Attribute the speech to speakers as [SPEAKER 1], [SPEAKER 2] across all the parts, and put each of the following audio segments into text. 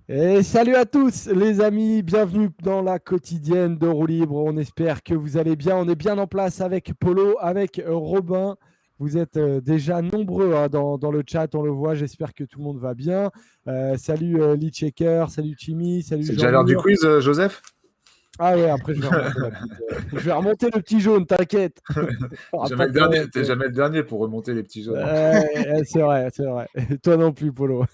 [SPEAKER 1] Et salut à tous les amis, bienvenue dans la quotidienne de Roue Libre. On espère que vous allez bien. On est bien en place avec Polo, avec Robin. Vous êtes déjà nombreux hein, dans le chat, on le voit. J'espère que tout le monde va bien. Salut Lee Checker, salut Chimmy, salut
[SPEAKER 2] C'est déjà l'heure du
[SPEAKER 1] Jean-Mur.
[SPEAKER 2] quiz, Joseph?
[SPEAKER 1] Ah ouais, après je vais remonter la petite. Je vais remonter le petit jaune, t'inquiète.
[SPEAKER 2] T'es
[SPEAKER 1] Ah,
[SPEAKER 2] jamais
[SPEAKER 1] pas
[SPEAKER 2] le
[SPEAKER 1] de
[SPEAKER 2] dernier,
[SPEAKER 1] problème.
[SPEAKER 2] t'es jamais le dernier pour remonter les petits jaunes, hein.
[SPEAKER 1] C'est vrai, c'est vrai. Toi non plus, Polo.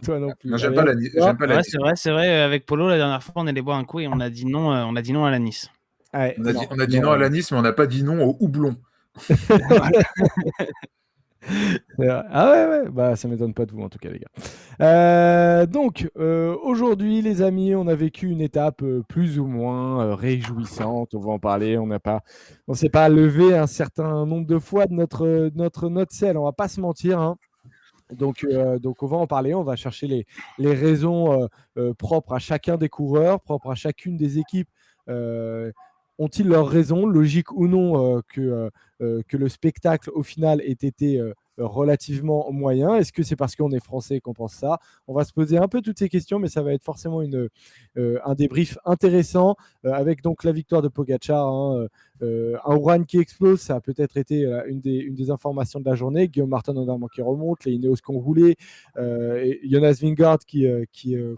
[SPEAKER 1] Toi non
[SPEAKER 2] Moi,
[SPEAKER 1] plus. Allez, hop,
[SPEAKER 2] j'aime pas
[SPEAKER 3] C'est vrai,
[SPEAKER 2] l'anis,
[SPEAKER 3] c'est
[SPEAKER 2] moi.
[SPEAKER 3] vrai, c'est vrai. Avec Polo, la dernière fois, on allait boire un coup et on a dit non à l'anis.
[SPEAKER 1] ouais, non,
[SPEAKER 2] On a dit non à
[SPEAKER 1] non.
[SPEAKER 2] l'anis, mais on n'a pas dit non au houblon.
[SPEAKER 3] Voilà.
[SPEAKER 1] C'est vrai. Ah ouais, ouais, bah ça m'étonne pas de vous en tout cas, les gars. Aujourd'hui, les amis, on a vécu une étape plus ou moins réjouissante. On va en parler. On s'est pas levé un certain nombre de fois de notre selle. On va pas se mentir, hein. Donc, on va en parler. On va chercher les raisons propres à chacun des coureurs, propres à chacune des équipes. Euh, Ont-ils leurs raisons, logiques ou non, que le spectacle au final ait été relativement moyen? Est-ce que c'est parce qu'on est français qu'on pense ça? On va se poser un peu toutes ces questions, mais ça va être forcément un débrief intéressant avec donc la victoire de Pogacar, hein, un run qui explose, ça a peut-être été une des informations de la journée. Guillaume Martin notamment qui remonte, les Ineos qu'on voulait, et Jonas Vingegaard qui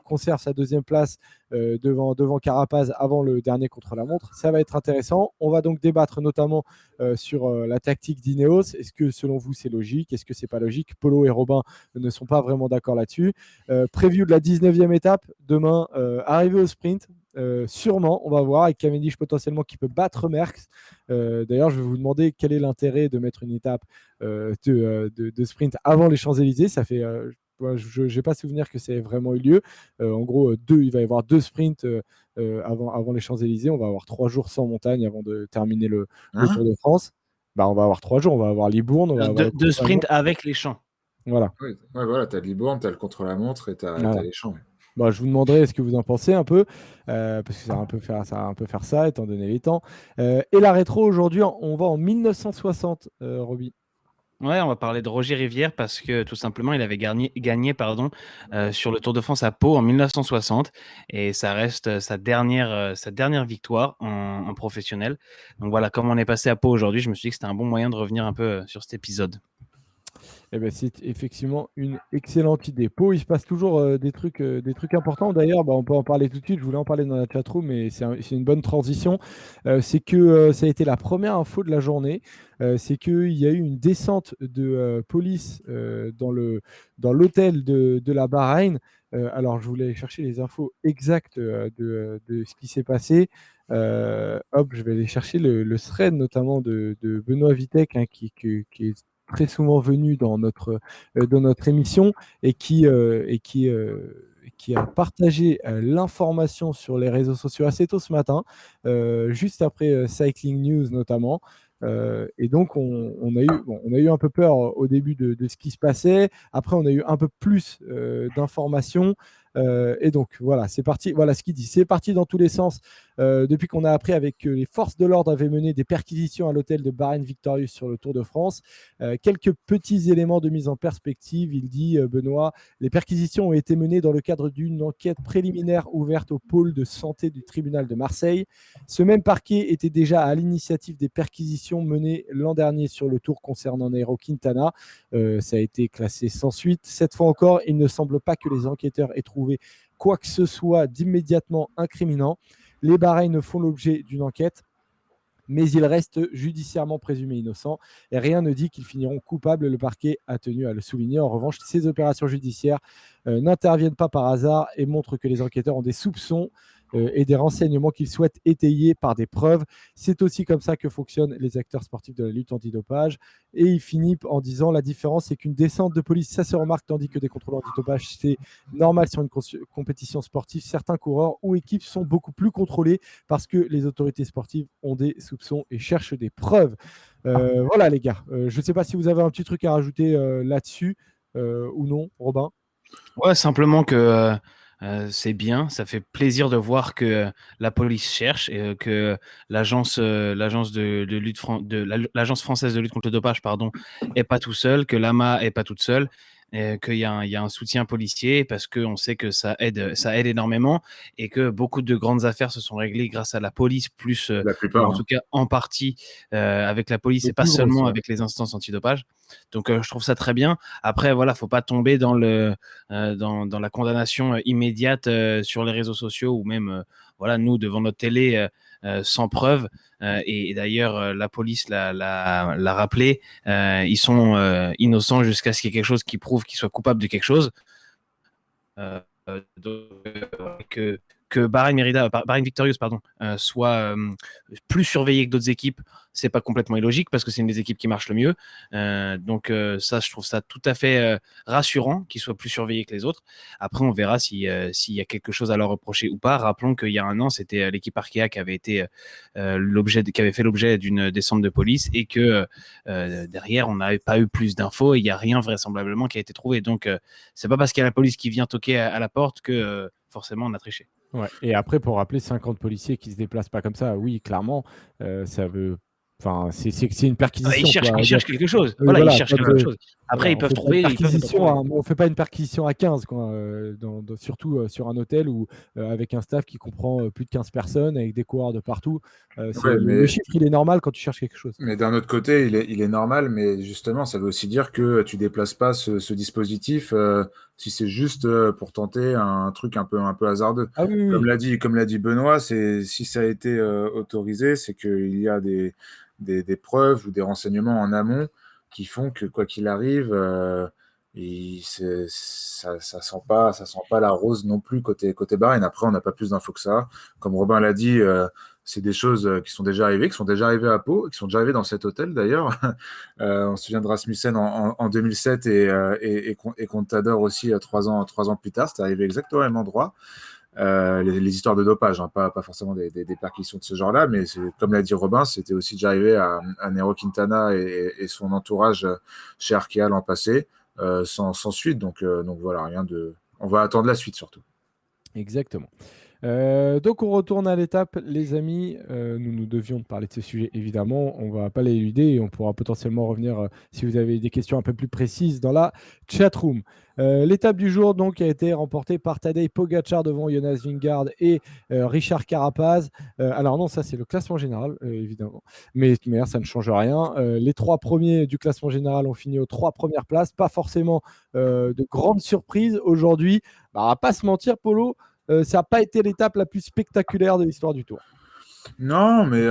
[SPEAKER 1] conserve sa deuxième place devant Carapaz avant le dernier contre-la-montre. Ça va être intéressant. On va donc débattre notamment sur la tactique d'Ineos. Est-ce que selon vous c'est logique? Est-ce que c'est pas logique? Polo et Robin ne sont pas vraiment d'accord là-dessus. Preview de la 19e étape, demain, arrivé au sprint. Sûrement, on va voir, avec Cavendish potentiellement qui peut battre Merckx. D'ailleurs, je vais vous demander quel est l'intérêt de mettre une étape de sprint avant les Champs-Élysées. Ça fait, je n'ai pas souvenir que ça ait vraiment eu lieu. En gros, il va y avoir deux sprints avant les Champs-Élysées. On va avoir 3 jours sans montagne avant de terminer le
[SPEAKER 2] Hein?
[SPEAKER 1] Tour de France. Bah, on va avoir 3 jours. On va avoir Libourne, on va avoir le
[SPEAKER 3] De
[SPEAKER 1] contre-la-montre.
[SPEAKER 3] sprint avec les champs.
[SPEAKER 1] Voilà.
[SPEAKER 2] Oui, ouais, voilà, t'as Libourne, t'as le contre-la-montre et t'as
[SPEAKER 1] Voilà.
[SPEAKER 2] les champs. Ouais.
[SPEAKER 1] Bah, je vous demanderai ce que vous en pensez un peu, parce que ça va un peu faire ça, étant donné les temps. Et la rétro, aujourd'hui, on va en 1960, Roby.
[SPEAKER 3] Ouais, on va parler de Roger Rivière parce que tout simplement, il avait gagné sur le Tour de France à Pau en 1960 et ça reste sa dernière victoire en professionnel. Donc voilà, comme on est passé à Pau aujourd'hui, je me suis dit que c'était un bon moyen de revenir un peu sur cet épisode.
[SPEAKER 1] Eh ben, c'est effectivement une excellente idée. Pau, il se passe toujours des trucs importants. D'ailleurs, bah, on peut en parler tout de suite. Je voulais en parler dans la chatroom, mais c'est une bonne transition. C'est que ça a été la première info de la journée. C'est qu'il y a eu une descente de police dans l'hôtel de la Bahreïn. Alors, je voulais chercher les infos exactes de ce qui s'est passé. Hop, je vais aller chercher le thread notamment de Benoît Vitek, hein, qui est très souvent venu dans notre émission et qui a partagé l'information sur les réseaux sociaux assez tôt ce matin, juste après Cycling News notamment. Et donc, on a eu un peu peur au début de ce qui se passait. Après, on a eu un peu plus d'informations. Et donc, voilà, c'est parti. Voilà ce qu'il dit. C'est parti dans tous les sens. Depuis qu'on a appris avec que les forces de l'ordre avaient mené des perquisitions à l'hôtel de Bahreïn Victorious sur le Tour de France. Quelques petits éléments de mise en perspective. Il dit, Benoît, les perquisitions ont été menées dans le cadre d'une enquête préliminaire ouverte au pôle de santé du tribunal de Marseille. Ce même parquet était déjà à l'initiative des perquisitions menées l'an dernier sur le Tour concernant Nairo Quintana. Ça a été classé sans suite. Cette fois encore, il ne semble pas que les enquêteurs aient trouvé quoi que ce soit d'immédiatement incriminant. Les Bahreïns font l'objet d'une enquête, mais ils restent judiciairement présumés innocents et rien ne dit qu'ils finiront coupables. Le parquet a tenu à le souligner. En revanche, ces opérations judiciaires n'interviennent pas par hasard et montrent que les enquêteurs ont des soupçons et des renseignements qu'ils souhaitent étayer par des preuves. C'est aussi comme ça que fonctionnent les acteurs sportifs de la lutte antidopage. Et il finit en disant la différence, c'est qu'une descente de police, ça se remarque, tandis que des contrôles antidopage, c'est normal sur une compétition sportive. Certains coureurs ou équipes sont beaucoup plus contrôlés parce que les autorités sportives ont des soupçons et cherchent des preuves. Voilà les gars, je ne sais pas si vous avez un petit truc à rajouter là-dessus ou non, Robin.
[SPEAKER 3] Ouais, simplement que c'est bien, ça fait plaisir de voir que la police cherche et que l'agence de lutte l'agence française de lutte contre le dopage, pardon, est pas tout seul, que l'AMA est pas toute seule qu'il y a un soutien policier parce qu'on sait que ça aide énormément et que beaucoup de grandes affaires se sont réglées grâce à la police, plus,
[SPEAKER 2] La
[SPEAKER 3] ou
[SPEAKER 2] plupart,
[SPEAKER 3] en tout cas en partie avec la police
[SPEAKER 1] Les
[SPEAKER 3] et pas
[SPEAKER 1] plus grosses,
[SPEAKER 3] seulement
[SPEAKER 1] ouais.
[SPEAKER 3] avec les instances antidopage. Donc je trouve ça très bien. Après, voilà, faut pas tomber dans la condamnation immédiate sur les réseaux sociaux ou même voilà, nous devant notre télé sans preuve. Et d'ailleurs, la police l'a rappelé. Ils sont innocents jusqu'à ce qu'il y ait quelque chose qui prouve qu'ils soient coupables de quelque chose. Donc, que Bahreïn Victorious soit plus surveillé que d'autres équipes, c'est pas complètement illogique parce que c'est une des équipes qui marche le mieux. Donc ça, je trouve ça tout à fait rassurant qu'ils soient plus surveillés que les autres. Après, on verra s'il y a quelque chose à leur reprocher ou pas. Rappelons qu'il y a un an, c'était l'équipe Arkea qui avait été qui avait fait l'objet d'une descente de police et que derrière, on n'avait pas eu plus d'infos et il n'y a rien vraisemblablement qui a été trouvé. Donc, c'est pas parce qu'il y a la police qui vient toquer à la porte que forcément on a triché.
[SPEAKER 1] Ouais. Et après, pour rappeler, 50 policiers qui se déplacent pas comme ça, oui, clairement, ça veut. Enfin, c'est une perquisition, quoi.
[SPEAKER 3] Ils cherchent quelque chose.
[SPEAKER 1] Oui,
[SPEAKER 3] Voilà, ils
[SPEAKER 1] voilà,
[SPEAKER 3] cherchent
[SPEAKER 1] pas
[SPEAKER 3] quelque
[SPEAKER 1] de.
[SPEAKER 3] chose. Après,
[SPEAKER 1] Voilà,
[SPEAKER 3] ils peuvent trouver, ils peuvent ne pas trouver.
[SPEAKER 1] on fait pas une perquisition à 15, quoi, surtout sur un hôtel où, avec un staff qui comprend plus de 15 personnes, avec des coureurs de partout.
[SPEAKER 2] ouais,
[SPEAKER 1] Le chiffre, il est normal quand tu cherches quelque chose.
[SPEAKER 2] mais d'un autre côté, il est normal, mais justement, ça veut aussi dire que tu déplaces pas ce dispositif si c'est juste pour tenter un truc un peu hasardeux.
[SPEAKER 1] Ah oui, oui, oui.
[SPEAKER 2] Comme l'a dit Benoît, si ça a été autorisé, c'est qu'il y a des preuves ou des renseignements en amont qui font que quoi qu'il arrive, ça sent pas la rose non plus côté Bahreïn. Après, on n'a pas plus d'infos que ça. Comme Robin l'a dit, c'est des choses qui sont déjà arrivées, qui sont déjà arrivées à Pau, qui sont déjà arrivées dans cet hôtel d'ailleurs. On se souvient de Rasmussen en 2007 et Contador aussi 3 ans plus tard. C'était arrivé exactement au même endroit. Les histoires de dopage, hein, pas forcément des perquisitions de ce genre-là, mais comme l'a dit Robin, c'était aussi déjà arrivé à Nero Quintana et son entourage chez Arkea l'an passé, sans suite. Donc voilà, rien de. On va attendre la suite surtout.
[SPEAKER 1] Exactement. Donc on retourne à l'étape, les amis. Nous devions parler de ce sujet, évidemment. On ne va pas l'éluder et on pourra potentiellement revenir si vous avez des questions un peu plus précises dans la chatroom. L'étape du jour donc a été remportée par Tadej Pogacar devant Jonas Vingegaard et Richard Carapaz. Alors non, ça c'est le classement général, évidemment. Mais ça ne change rien. Les 3 premiers du classement général ont fini aux 3 premières places. Pas forcément de grandes surprises aujourd'hui. Bah, on ne va pas se mentir, Polo. Ça n'a pas été l'étape la plus spectaculaire de l'histoire du Tour.
[SPEAKER 2] Non, mais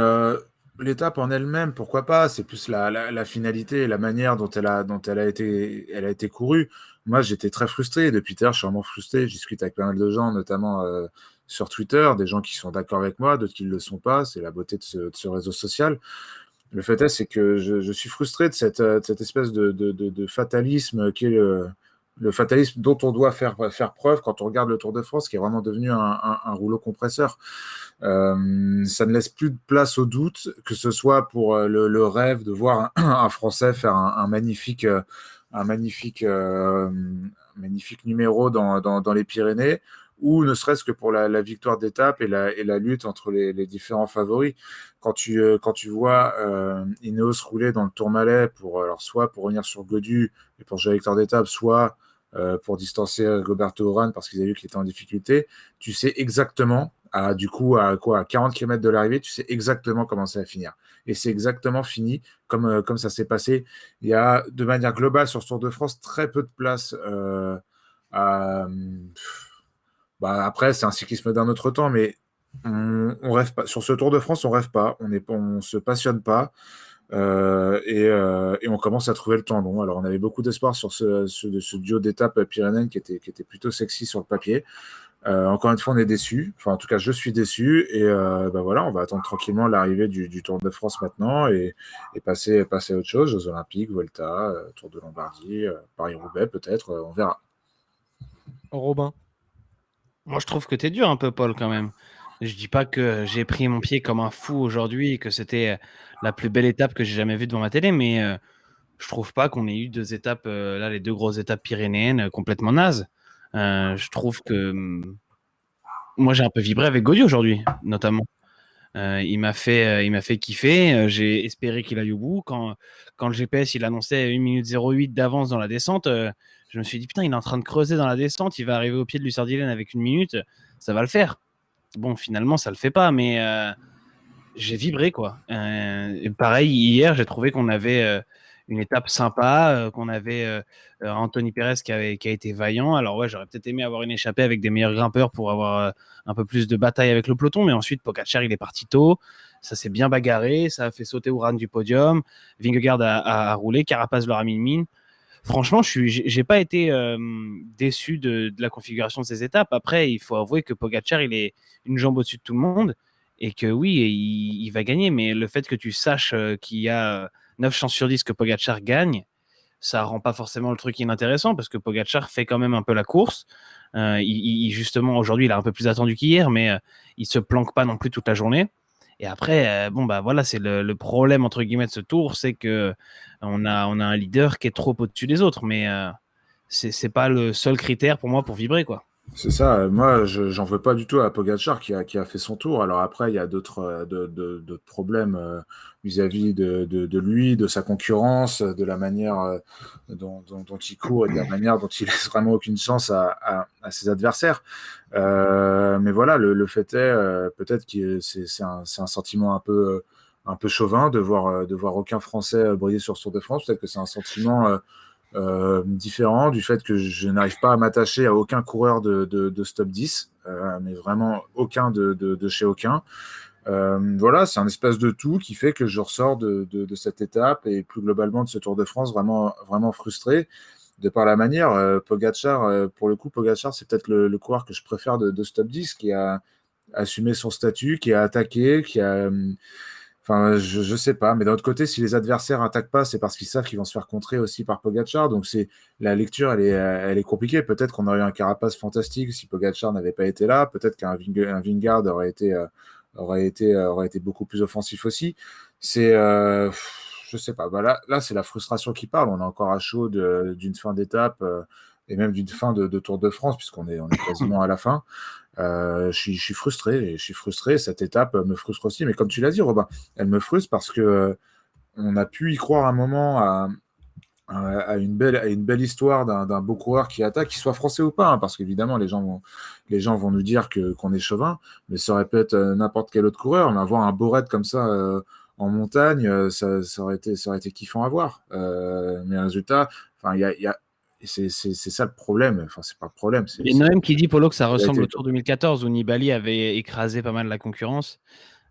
[SPEAKER 2] l'étape en elle-même, pourquoi pas? C'est plus la finalité et la manière dont elle a été courue. Moi, j'étais très frustré. Depuis tout à l'heure, je suis vraiment frustré. Je discute avec pas mal de gens, notamment sur Twitter, des gens qui sont d'accord avec moi, d'autres qui ne le sont pas. C'est la beauté de ce réseau social. Le fait est, c'est que je suis frustré de cette espèce de fatalisme qui est le fatalisme dont on doit faire preuve quand on regarde le Tour de France, qui est vraiment devenu un rouleau compresseur. Ça ne laisse plus de place au doute, que ce soit pour le rêve de voir un Français faire un magnifique, magnifique numéro dans les Pyrénées, ou ne serait-ce que pour la victoire d'étape et la lutte entre les différents favoris. Quand tu vois Ineos rouler dans le Tourmalet, alors soit pour revenir sur Godu et pour jouer la victoire d'étape, soit pour distancer Roberto Urán parce qu'ils avaient vu qu'il était en difficulté, tu sais exactement, à 40 km de l'arrivée, tu sais exactement comment ça va finir. Et c'est exactement fini comme ça s'est passé. Il y a, de manière globale, sur ce Tour de France, très peu de place à. Après, c'est un cyclisme d'un autre temps, mais on rêve pas. Sur ce Tour de France, on rêve pas, on se passionne pas. Et on commence à trouver le temps long. Alors, on avait beaucoup d'espoir sur ce duo d'étapes pyrénéennes qui était plutôt sexy sur le papier. Encore une fois, on est déçus. Enfin, en tout cas, je suis déçu. Et voilà, on va attendre tranquillement l'arrivée du Tour de France maintenant et passer à autre chose. Jeux Olympiques, Vuelta, Tour de Lombardie, Paris-Roubaix, peut-être. On verra.
[SPEAKER 1] Robin.
[SPEAKER 3] Moi, je trouve que t'es dur un peu, Paul, quand même. Je dis pas que j'ai pris mon pied comme un fou aujourd'hui et que c'était la plus belle étape que j'ai jamais vue devant ma télé, mais je trouve pas qu'on ait eu 2 étapes, là, les 2 grosses étapes pyrénéennes complètement nazes. Je trouve que moi, j'ai un peu vibré avec Gaudu aujourd'hui, notamment. Il m'a fait kiffer. J'ai espéré qu'il aille au bout. Quand le GPS il annonçait 1 minute 08 d'avance dans la descente, je me suis dit putain, il est en train de creuser dans la descente, il va arriver au pied de Lucerdillen avec 1 minute, ça va le faire. Bon, finalement, ça le fait pas, mais j'ai vibré quoi. Et pareil, hier, j'ai trouvé qu'on avait une étape sympa, qu'on avait Anthony Perez qui a été vaillant. Alors ouais, j'aurais peut-être aimé avoir une échappée avec des meilleurs grimpeurs pour avoir un peu plus de bataille avec le peloton, mais ensuite Pogacar il est parti tôt, ça s'est bien bagarré, ça a fait sauter Uran du podium, Vingegaard a roulé, Carapaz leur a mis une mine. Franchement, j'ai pas été déçu de la configuration de ces étapes. Après, il faut avouer que Pogacar il est une jambe au-dessus de tout le monde et que oui, il va gagner, mais le fait que tu saches qu'il y a 9 chances sur 10 que Pogacar gagne, ça rend pas forcément le truc inintéressant parce que Pogacar fait quand même un peu la course. Justement, aujourd'hui, il a un peu plus attendu qu'hier, mais il se planque pas non plus toute la journée. Et après, bon, bah voilà, c'est le problème, entre guillemets, de ce tour, c'est que on a un leader qui est trop au-dessus des autres, mais c'est pas le seul critère pour moi pour vibrer, quoi.
[SPEAKER 2] C'est ça, moi j'en veux pas du tout à Pogacar qui a fait son tour. Alors après, il y a d'autres d'autres problèmes vis-à-vis de lui, de sa concurrence, de la manière dont il court et de la manière dont il laisse vraiment aucune chance à ses adversaires. Mais voilà, le fait est, peut-être que c'est un sentiment un peu chauvin de voir aucun Français briller sur ce Tour de France. Peut-être que c'est un sentiment différent du fait que je n'arrive pas à m'attacher à aucun coureur de ce top 10, mais vraiment aucun de chez aucun. Voilà, c'est un espèce de tout qui fait que je ressors de cette étape et plus globalement de ce Tour de France vraiment, vraiment frustré de par la manière. Pogacar, pour le coup, Pogacar, c'est peut-être le coureur que je préfère de ce top 10 qui a assumé son statut, qui a attaqué, qui a. Enfin, je sais pas, mais d'un autre côté, si les adversaires attaquent pas, c'est parce qu'ils savent qu'ils vont se faire contrer aussi par Pogacar. Donc c'est la lecture, elle est compliquée. Peut-être qu'on aurait eu un Carapace fantastique si Pogacar n'avait pas été là. Peut-être un Vingegaard aurait été beaucoup plus offensif aussi. C'est, je sais pas. Bah là, c'est la frustration qui parle. On est encore à chaud d'une fin d'étape et même d'une fin de Tour de France on est quasiment à la fin. Je suis frustré, et je suis frustré. Cette étape me frustre aussi, mais comme tu l'as dit, Robin, elle me frustre parce que on a pu y croire un moment à à une belle histoire d'un beau coureur qui attaque, qu'il soit français ou pas, hein, parce qu'évidemment, les gens vont nous dire qu'on est chauvin, mais ça aurait pu être n'importe quel autre coureur. Mais avoir un beau raid comme ça en montagne, ça aurait été kiffant à voir. Mais résultat, enfin, c'est ça le problème. Enfin, c'est pas le problème.
[SPEAKER 3] Il y a Noël qui dit, Polo, que ça
[SPEAKER 2] La
[SPEAKER 3] ressemble
[SPEAKER 2] vérité,
[SPEAKER 3] au
[SPEAKER 2] quoi.
[SPEAKER 3] Tour 2014 où Nibali avait écrasé pas mal la concurrence.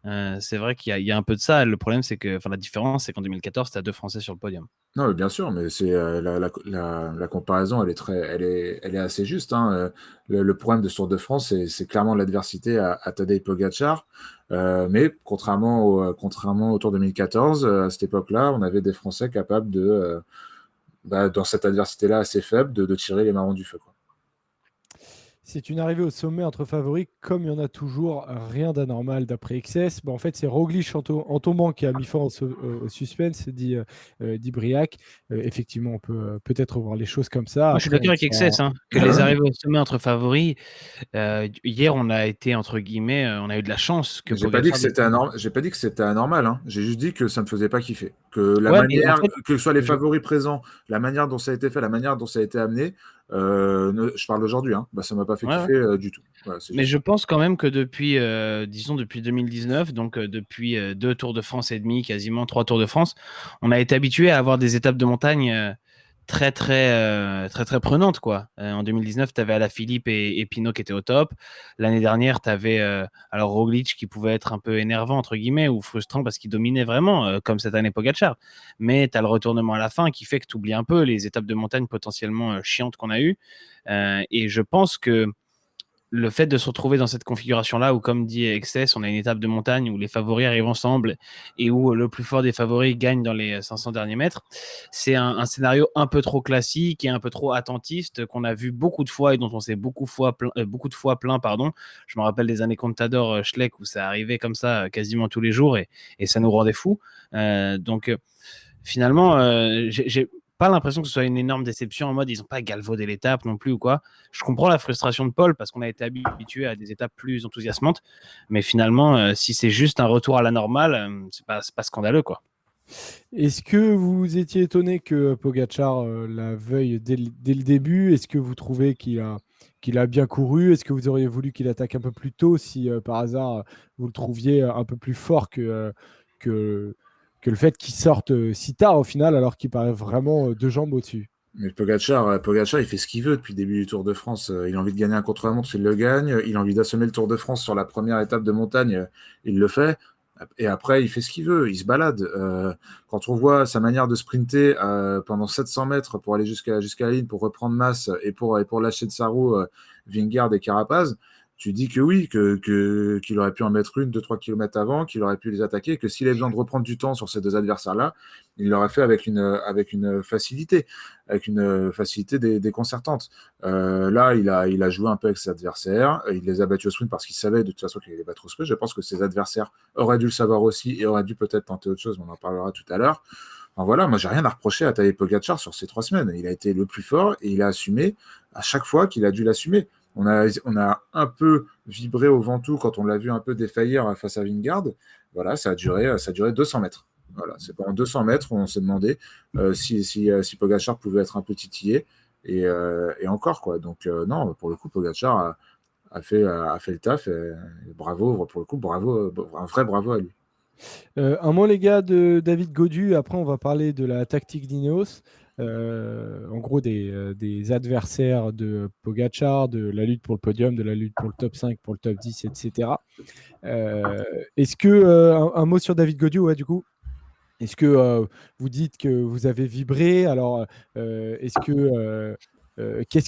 [SPEAKER 3] C'est vrai qu'il y a un peu de ça. Le problème, c'est que, enfin, la différence, c'est qu'en 2014, tu as 2 Français sur le podium.
[SPEAKER 2] Non, mais bien sûr, mais c'est la comparaison, elle est assez juste, hein. Le problème de ce Tour de France, c'est clairement l'adversité à Tadej Pogacar. Mais contrairement au Tour 2014, à cette époque-là, on avait des Français capables dans cette adversité-là assez faible, de tirer les marrons du feu, quoi.
[SPEAKER 1] C'est une arrivée au sommet entre favoris, comme il y en a toujours, rien d'anormal d'après Excess. En fait, c'est Roglic en tombant qui a mis fin au suspense, dit Briac. Effectivement, on peut peut-être voir les choses comme ça.
[SPEAKER 3] Moi, je suis
[SPEAKER 1] Après,
[SPEAKER 3] d'accord avec Excess, hein, que les arrivées au sommet entre favoris, hier, on a été, entre guillemets, on a eu de la chance que
[SPEAKER 2] J'ai pas dit que
[SPEAKER 3] Pogacar.
[SPEAKER 2] c'était j'ai pas dit que c'était anormal, hein. J'ai juste dit que ça me faisait pas kiffer. Que la
[SPEAKER 3] Ouais, mais en
[SPEAKER 2] manière,
[SPEAKER 3] fait,
[SPEAKER 2] que ce soit les
[SPEAKER 3] je,
[SPEAKER 2] favoris présents, la manière dont ça a été fait, la manière dont ça a été amené, je parle d'aujourd'hui, hein, bah, ça m'a pas fait
[SPEAKER 3] ouais, ouais.
[SPEAKER 2] kiffer du tout. Voilà, c'est
[SPEAKER 3] Mais
[SPEAKER 2] juste
[SPEAKER 3] je
[SPEAKER 2] ça.
[SPEAKER 3] pense quand même que depuis, disons, depuis 2019, donc depuis 2 Tours de France et demi, quasiment 3 Tours de France, on a été habitué à avoir des étapes de montagne très prenantes, quoi. En 2019, tu avais Alaphilippe et Pinot qui étaient au top. L'année dernière, tu avais alors Roglic qui pouvait être un peu énervant, entre guillemets, ou frustrant parce qu'il dominait vraiment, comme cette année Pogacar. Mais tu as le retournement à la fin qui fait que tu oublies un peu les étapes de montagne potentiellement chiantes qu'on a eues. Et je pense que le fait de se retrouver dans cette configuration-là où, comme dit Excess, on a une étape de montagne où les favoris arrivent ensemble et où le plus fort des favoris gagne dans les 500 derniers mètres, c'est un scénario un peu trop classique et un peu trop attentiste qu'on a vu beaucoup de fois et dont on s'est beaucoup de fois plaint, pardon. Je me rappelle des années Contador, Schleck où ça arrivait comme ça quasiment tous les jours et ça nous rendait fous. Donc finalement, pas l'impression que ce soit une énorme déception en mode ils n'ont pas galvaudé l'étape non plus ou quoi. Je comprends la frustration de Paul parce qu'on a été habitué à des étapes plus enthousiasmantes, mais finalement, si c'est juste un retour à la normale, c'est pas scandaleux, quoi.
[SPEAKER 1] Est-ce que vous étiez étonné que Pogacar la veuille dès le début? Est-ce que vous trouvez qu'il a bien couru? Est-ce que vous auriez voulu qu'il attaque un peu plus tôt si par hasard vous le trouviez un peu plus fort que, que le fait qu'il sorte si tard au final alors qu'il paraît vraiment deux jambes au-dessus?
[SPEAKER 2] Mais Pogacar, il fait ce qu'il veut depuis le début du Tour de France. Il a envie de gagner un contre-la-montre, il le gagne. Il a envie d'assommer le Tour de France sur la première étape de montagne, il le fait. Et après, il fait ce qu'il veut, il se balade. Quand on voit sa manière de sprinter pendant 700 mètres pour aller jusqu'à la ligne, pour reprendre masse et pour lâcher de sa roue Vingegaard et Carapaz, tu dis que oui, qu'il aurait pu en mettre une, 2, 3 kilomètres avant, qu'il aurait pu les attaquer, que s'il avait besoin de reprendre du temps sur ces deux adversaires-là, il l'aurait fait avec une facilité déconcertante. Là, il a joué un peu avec ses adversaires, il les a battus au sprint parce qu'il savait de toute façon qu'il allait les battre au sprint. Je pense que ses adversaires auraient dû le savoir aussi et auraient dû peut-être tenter autre chose, mais on en parlera tout à l'heure. Enfin, voilà, moi j'ai rien à reprocher à Tadej Pogacar sur ces 3 semaines. Il a été le plus fort et il a assumé à chaque fois qu'il a dû l'assumer. On a un peu vibré au Ventoux quand on l'a vu un peu défaillir face à Vingegaard. Voilà, ça a duré 200 mètres. Voilà, c'est pendant 200 mètres où on s'est demandé si Pogacar pouvait être un peu titillé et encore quoi. Donc non, pour le coup, Pogacar a fait le taf et bravo, pour le coup, bravo, un vrai bravo à lui.
[SPEAKER 1] Un mot, les gars, de David Gaudu. Après, on va parler de la tactique d'Ineos. En gros, des adversaires de Pogacar, de la lutte pour le podium, de la lutte pour le top 5, pour le top 10, etc. Est-ce que, un mot sur David Gaudu, ouais, du coup, est-ce que vous dites que vous avez vibré? Alors, qu'est-ce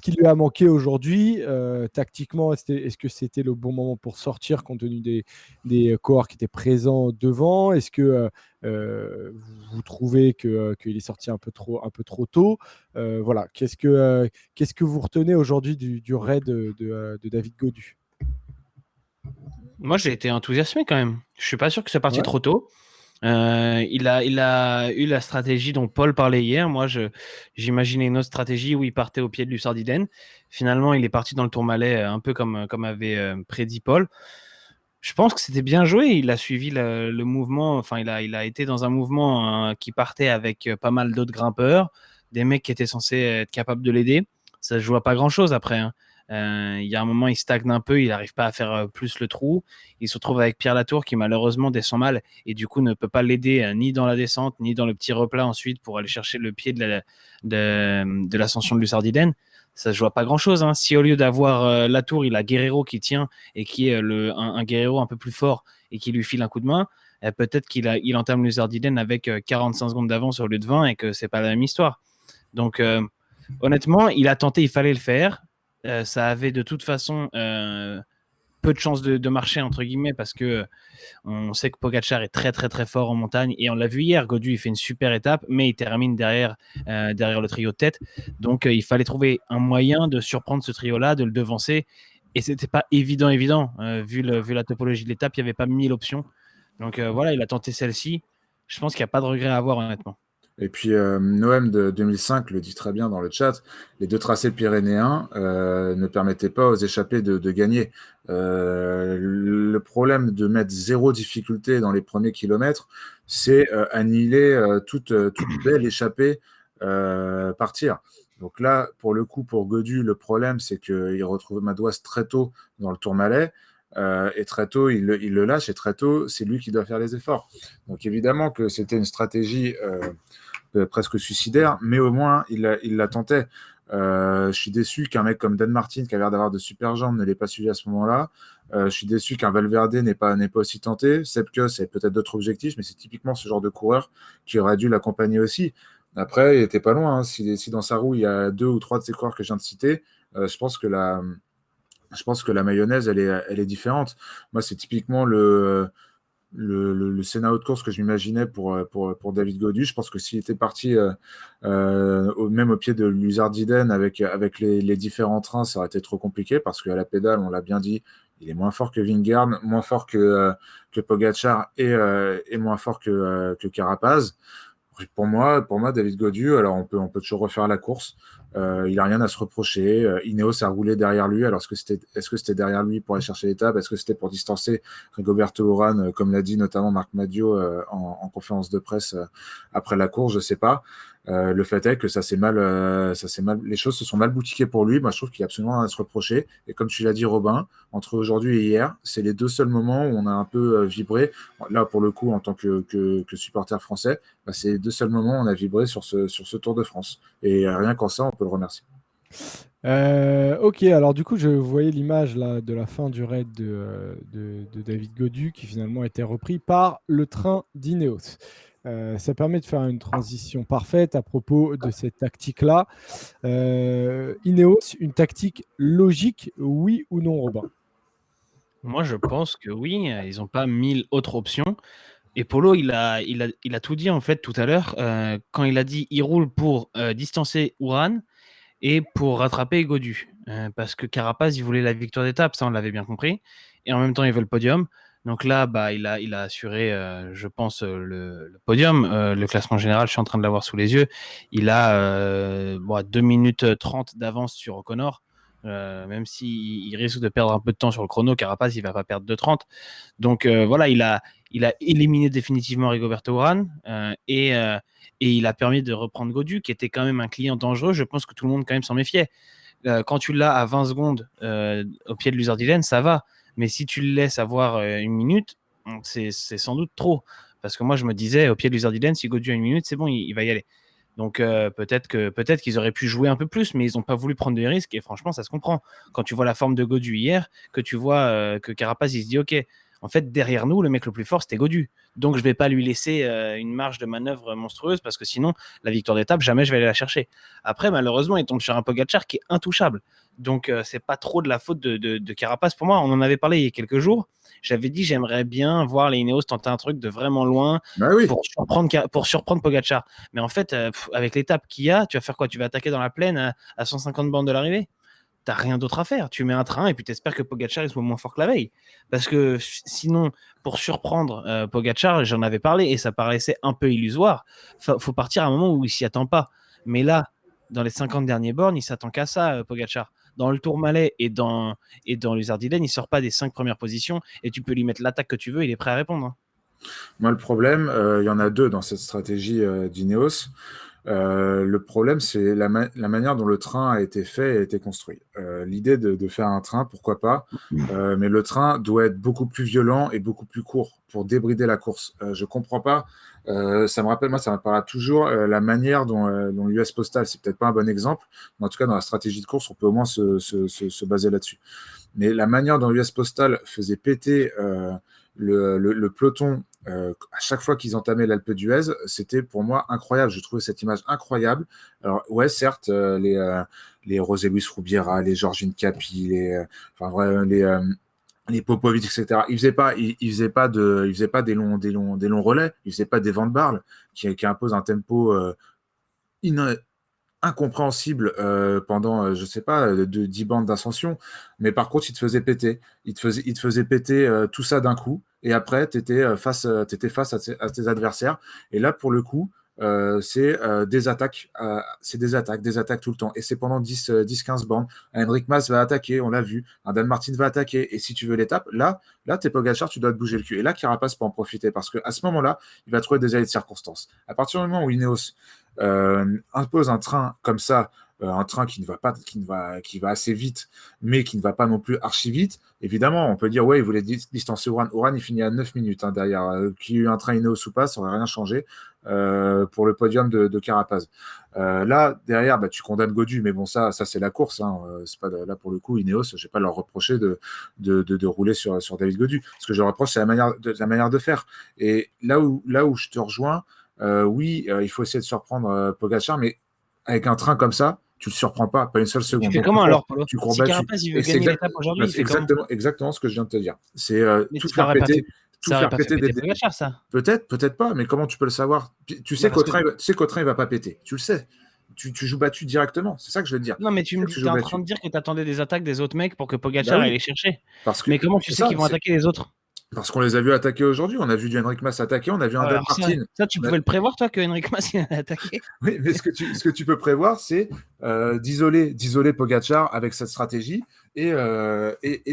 [SPEAKER 1] qui lui a manqué aujourd'hui tactiquement? Est-ce que c'était le bon moment pour sortir compte tenu des coureurs qui étaient présents devant? Est-ce que vous trouvez qu'il est sorti un peu trop tôt? Voilà. Qu'est-ce que vous retenez aujourd'hui du raid de David Gaudu?
[SPEAKER 3] Moi, j'ai été enthousiasmé quand même. Je suis pas sûr que c'est parti
[SPEAKER 1] Ouais.
[SPEAKER 3] trop tôt. Il a eu la stratégie dont Paul parlait hier. Moi, j'imaginais une autre stratégie où il partait au pied de Lussardiden. Finalement, il est parti dans le Tourmalet, un peu comme avait prédit Paul. Je pense que c'était bien joué. Il a suivi le mouvement. Enfin, il a été dans un mouvement qui partait avec pas mal d'autres grimpeurs, des mecs qui étaient censés être capables de l'aider. Ça se joue à pas grand-chose après, hein. Il y a un moment, il stagne un peu, il n'arrive pas à faire plus le trou. Il se retrouve avec Pierre Latour qui malheureusement descend mal et du coup ne peut pas l'aider ni dans la descente ni dans le petit replat ensuite pour aller chercher le pied de l'ascension de Lussardiden. Ça se joue à pas grand-chose, hein. Si au lieu d'avoir Latour, il a Guerrero qui tient et qui est un Guerrero un peu plus fort et qui lui file un coup de main, peut-être il entame Lussardiden avec 45 secondes d'avance au lieu de 20 et que c'est pas la même histoire. Donc honnêtement, il a tenté, il fallait le faire. Ça avait de toute façon peu de chances de marcher, entre guillemets, parce que on sait que Pogacar est très très très fort en montagne et on l'a vu hier, Gaudu il fait une super étape mais il termine derrière le trio de tête, donc il fallait trouver un moyen de surprendre ce trio là, de le devancer et c'était pas évident vu la topologie de l'étape, il n'y avait pas 1000 options, donc voilà, il a tenté celle-ci. Je pense qu'il n'y a pas de regret à avoir honnêtement.
[SPEAKER 2] Et puis Noëm de 2005 le dit très bien dans le chat, les deux tracés pyrénéens ne permettaient pas aux échappés de gagner. Le problème de mettre zéro difficulté dans les premiers kilomètres, c'est annihiler toute belle échappée partir. Donc là, pour le coup, pour Gaudu, le problème, c'est qu'il retrouve Madouas très tôt dans le Tourmalet. Et très tôt, il le lâche, et très tôt, c'est lui qui doit faire les efforts. Donc évidemment que c'était une stratégie presque suicidaire, mais au moins, il la tentait. Je suis déçu qu'un mec comme Dan Martin, qui a l'air d'avoir de super jambes, ne l'ait pas suivi à ce moment-là. Je suis déçu qu'un Valverde n'ait pas aussi tenté. Sepkus, c'est peut-être d'autres objectifs, mais c'est typiquement ce genre de coureur qui aurait dû l'accompagner aussi. Après, il n'était pas loin, hein. Si dans sa roue, il y a 2 ou 3 de ces coureurs que je viens de citer, je pense que la mayonnaise, elle est différente. Moi, c'est typiquement le scénario de course que je m'imaginais pour David Gaudu. Je pense que s'il était parti même au pied de Lussardiden avec les différents trains, ça aurait été trop compliqué parce qu'à la pédale, on l'a bien dit, il est moins fort que Vingegaard, moins fort que Pogacar et moins fort que Carapaz. Pour moi, David Gaudu, alors on peut toujours refaire la course. Il n'a rien à se reprocher. Ineos a roulé derrière lui. Alors, est-ce que c'était derrière lui pour aller chercher l'étape? Est-ce que c'était pour distancer Rigoberto Urán, comme l'a dit notamment Marc Madiot en conférence de presse après la course? Je ne sais pas. Le fait est que les choses se sont mal boutiquées pour lui. Moi, je trouve qu'il y a absolument rien à se reprocher. Et comme tu l'as dit, Robin, entre aujourd'hui et hier, c'est les deux seuls moments où on a un peu vibré. Là, pour le coup, en tant que supporter français, bah, c'est les deux seuls moments où on a vibré sur ce Tour de France. Et rien qu'en ça, on peut le remercier.
[SPEAKER 1] Ok, alors du coup, je voyais l'image là de la fin du raid de David Gaudu qui finalement a été repris par le train d'Ineos. Ça permet de faire une transition parfaite à propos de cette tactique-là. Ineos, une tactique logique, oui ou non, Robin?
[SPEAKER 3] Moi, je pense que oui, ils n'ont pas 1000 autres options. Et Polo, il a tout dit en fait tout à l'heure, quand il a dit il roule pour distancer Uran et pour rattraper Gaudu. Parce que Carapaz, il voulait la victoire d'étape, ça on l'avait bien compris. Et en même temps, il veut le podium. Donc là, bah, il a assuré, je pense, le podium. Le classement général, je suis en train de l'avoir sous les yeux. Il a 2 minutes 30 d'avance sur O'Connor. Même s'il risque de perdre un peu de temps sur le chrono, Carapaz, il va pas perdre de 30. Donc voilà, il a éliminé définitivement Rigoberto Urán et il a permis de reprendre Gaudu, qui était quand même un client dangereux. Je pense que tout le monde quand même s'en méfiait. Quand tu l'as à 20 secondes au pied de l'Uzardilène, ça va. Mais si tu le laisses avoir une minute, c'est sans doute trop. Parce que moi, je me disais, au pied de l'Uzardilène, si Gaudu a une minute, c'est bon, il va y aller. Donc peut-être qu'ils auraient pu jouer un peu plus, mais ils n'ont pas voulu prendre de risques. Et franchement, ça se comprend. Quand tu vois la forme de Gaudu hier, que tu vois que Carapaz, il se dit, OK, en fait, derrière nous, le mec le plus fort, c'était Gaudu. Donc, je ne vais pas lui laisser une marge de manœuvre monstrueuse parce que sinon, la victoire d'étape, jamais je vais aller la chercher. Après, malheureusement, il tombe sur un Pogacar qui est intouchable. Donc, c'est pas trop de la faute de Carapaz. Pour moi, on en avait parlé il y a quelques jours. J'avais dit, j'aimerais bien voir les Ineos tenter un truc de vraiment loin
[SPEAKER 2] Bah oui.
[SPEAKER 3] pour surprendre Pogacar. Mais en fait, avec l'étape qu'il y a, tu vas faire quoi? Tu vas attaquer dans la plaine à 150 bornes de l'arrivée? T'as rien d'autre à faire. Tu mets un train et puis t'espères que Pogacar soit moins fort que la veille. Parce que sinon, pour surprendre Pogacar, j'en avais parlé et ça paraissait un peu illusoire. Faut partir à un moment où il s'y attend pas. Mais là, dans les 50 derniers bornes, il s'attend qu'à ça, Pogacar. Dans le Tourmalet et dans l'Uzardilène, il sort pas des 5 premières positions et tu peux lui mettre l'attaque que tu veux, il est prêt à répondre. Hein.
[SPEAKER 2] Moi, le problème, il y en a deux dans cette stratégie d'Ineos. Le problème, c'est la manière dont le train a été fait et a été construit. L'idée de faire un train, pourquoi pas, mais le train doit être beaucoup plus violent et beaucoup plus court pour débrider la course. Je comprends pas. Ça me rappellera toujours la manière dont l'US Postal, c'est peut-être pas un bon exemple, mais en tout cas, dans la stratégie de course, on peut au moins se baser là-dessus. Mais la manière dont l'US Postal faisait péter le peloton à chaque fois qu'ils entamaient l'Alpe d'Huez, c'était pour moi incroyable. Je trouvais cette image incroyable. Alors, ouais, certes, les José Luis Rubiera, les Georgine Capi, les Popovic, etc. Ils faisaient pas des longs relais. Ils faisaient pas des Van Barle qui imposent un tempo incompréhensible pendant, je sais pas, de 10 bandes d'ascension. Mais par contre, il te faisait péter. Il te faisait péter tout ça d'un coup. Et après, tu étais face à tes adversaires. Et là, pour le coup, c'est des attaques. C'est des attaques tout le temps. Et c'est pendant 10-15 bandes. Un Henrik Mas va attaquer, on l'a vu. Un Dan Martin va attaquer. Et si tu veux l'étape, là, t'es Pogacar, tu dois te bouger le cul. Et là, Carapaz peut en profiter. Parce qu'à ce moment-là, il va trouver des allées de circonstances. À partir du moment où Ineos impose un train comme ça, un train qui va assez vite, mais qui ne va pas non plus archi vite. Évidemment, on peut dire, ouais, il voulait distancer Uran. Uran, il finit à 9 minutes derrière. Qu'il y ait eu un train Ineos ou pas, ça n'aurait rien changé pour le podium de Carapaz. Là, derrière, bah, tu condamnes Gaudu, mais bon, ça c'est la course. Hein. C'est pas là, pour le coup, Ineos, je ne vais pas leur reprocher de rouler sur David Gaudu. Ce que je reproche, c'est la manière de faire. Et là où je te rejoins, oui, il faut essayer de surprendre Pogacar, mais avec un train comme ça, tu ne le surprends pas une seule seconde.
[SPEAKER 3] Tu fais comment alors, Polo?
[SPEAKER 2] Si
[SPEAKER 3] Carapaz, il veut gagner l'étape aujourd'hui, il fait
[SPEAKER 2] exactement ce que je viens de te dire. C'est tout
[SPEAKER 3] faire péter.
[SPEAKER 2] Ça aurait pas fait péter
[SPEAKER 3] Pogacar, ça.
[SPEAKER 2] Peut-être pas, mais comment tu peux le savoir? Tu sais qu'au train, il va pas péter. Tu le sais. Tu joues battu directement. C'est ça que je veux te dire.
[SPEAKER 3] Non, mais tu es en train de dire que tu attendais des attaques des autres mecs pour que Pogacar aille les chercher. Mais comment tu sais qu'ils vont attaquer les autres?
[SPEAKER 2] Parce qu'on les a vus attaquer aujourd'hui. On a vu du Enric Mas attaquer, on a vu un Dan
[SPEAKER 3] Alors
[SPEAKER 2] Martin.
[SPEAKER 3] ça, tu pouvais le prévoir, toi, que Enric Mas il allait attaquer?
[SPEAKER 2] Oui, mais ce que tu peux prévoir, c'est d'isoler Pogacar avec cette stratégie et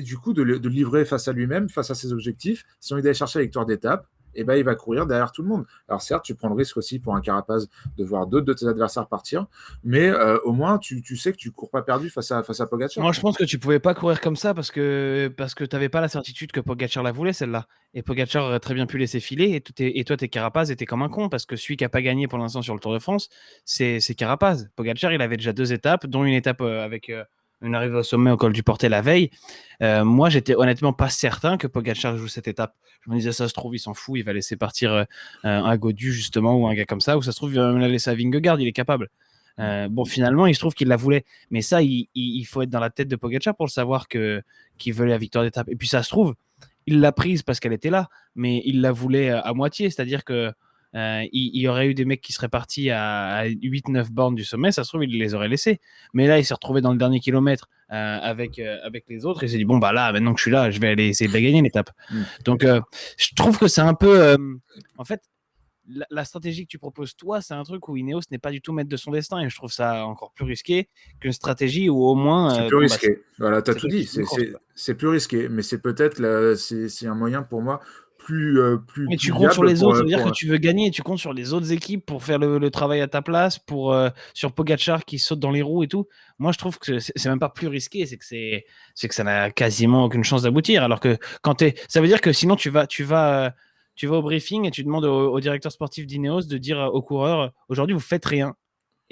[SPEAKER 2] du coup de le livrer face à lui-même, face à ses objectifs. Si on est d'aller chercher la victoire d'étape, et ben, il va courir derrière tout le monde. Alors certes, tu prends le risque aussi pour un Carapaz de voir d'autres de tes adversaires partir, mais au moins tu sais que tu cours pas perdu face à Pogacar.
[SPEAKER 3] Moi, je pense que tu pouvais pas courir comme ça parce que tu n'avais pas la certitude que Pogacar la voulait, celle-là. Et Pogacar aurait très bien pu laisser filer. Et toi, t'es Carapaz et t'es comme un con parce que celui qui n'a pas gagné pour l'instant sur le Tour de France, c'est Carapaz. Pogacar, il avait déjà 2 étapes, dont une étape avec une arrivée au sommet au col du Portet la veille. Moi, j'étais honnêtement pas certain que Pogacar joue cette étape. Je me disais, ça se trouve, il s'en fout, il va laisser partir un Gaudu, justement, ou un gars comme ça, ou ça se trouve, il va me la laisser à Vingegaard, il est capable. Bon, finalement, il se trouve qu'il la voulait. Mais ça, il faut être dans la tête de Pogacar pour le savoir qu'il veut la victoire d'étape. Et puis, ça se trouve, il l'a prise parce qu'elle était là, mais il la voulait à moitié. C'est-à-dire que il y aurait eu des mecs qui seraient partis à 8-9 bornes du sommet, ça se trouve, il les aurait laissés. Mais là, il s'est retrouvé dans le dernier kilomètre avec les autres et il s'est dit, bon, bah là, maintenant que je suis là, je vais aller essayer de la gagner l'étape. Donc, je trouve que c'est un peu... en fait, la stratégie que tu proposes, toi, c'est un truc où Ineos n'est pas du tout maître de son destin et je trouve ça encore plus risqué qu'une stratégie où au moins.
[SPEAKER 2] C'est plus risqué. Voilà, tu as
[SPEAKER 3] c'est
[SPEAKER 2] tout dit. C'est plus risqué, mais c'est peut-être c'est un moyen pour moi plus
[SPEAKER 3] Mais tu
[SPEAKER 2] plus
[SPEAKER 3] comptes sur
[SPEAKER 2] viable
[SPEAKER 3] les autres, ça
[SPEAKER 2] pour,
[SPEAKER 3] veut dire
[SPEAKER 2] pour
[SPEAKER 3] que tu veux gagner et tu comptes sur les autres équipes pour faire le travail à ta place, sur Pogacar qui saute dans les roues et tout. Moi, je trouve que c'est même pas plus risqué, c'est que ça n'a quasiment aucune chance d'aboutir. Alors que ça veut dire que sinon tu vas au briefing et tu demandes au directeur sportif d'Ineos de dire aux coureurs aujourd'hui vous faites rien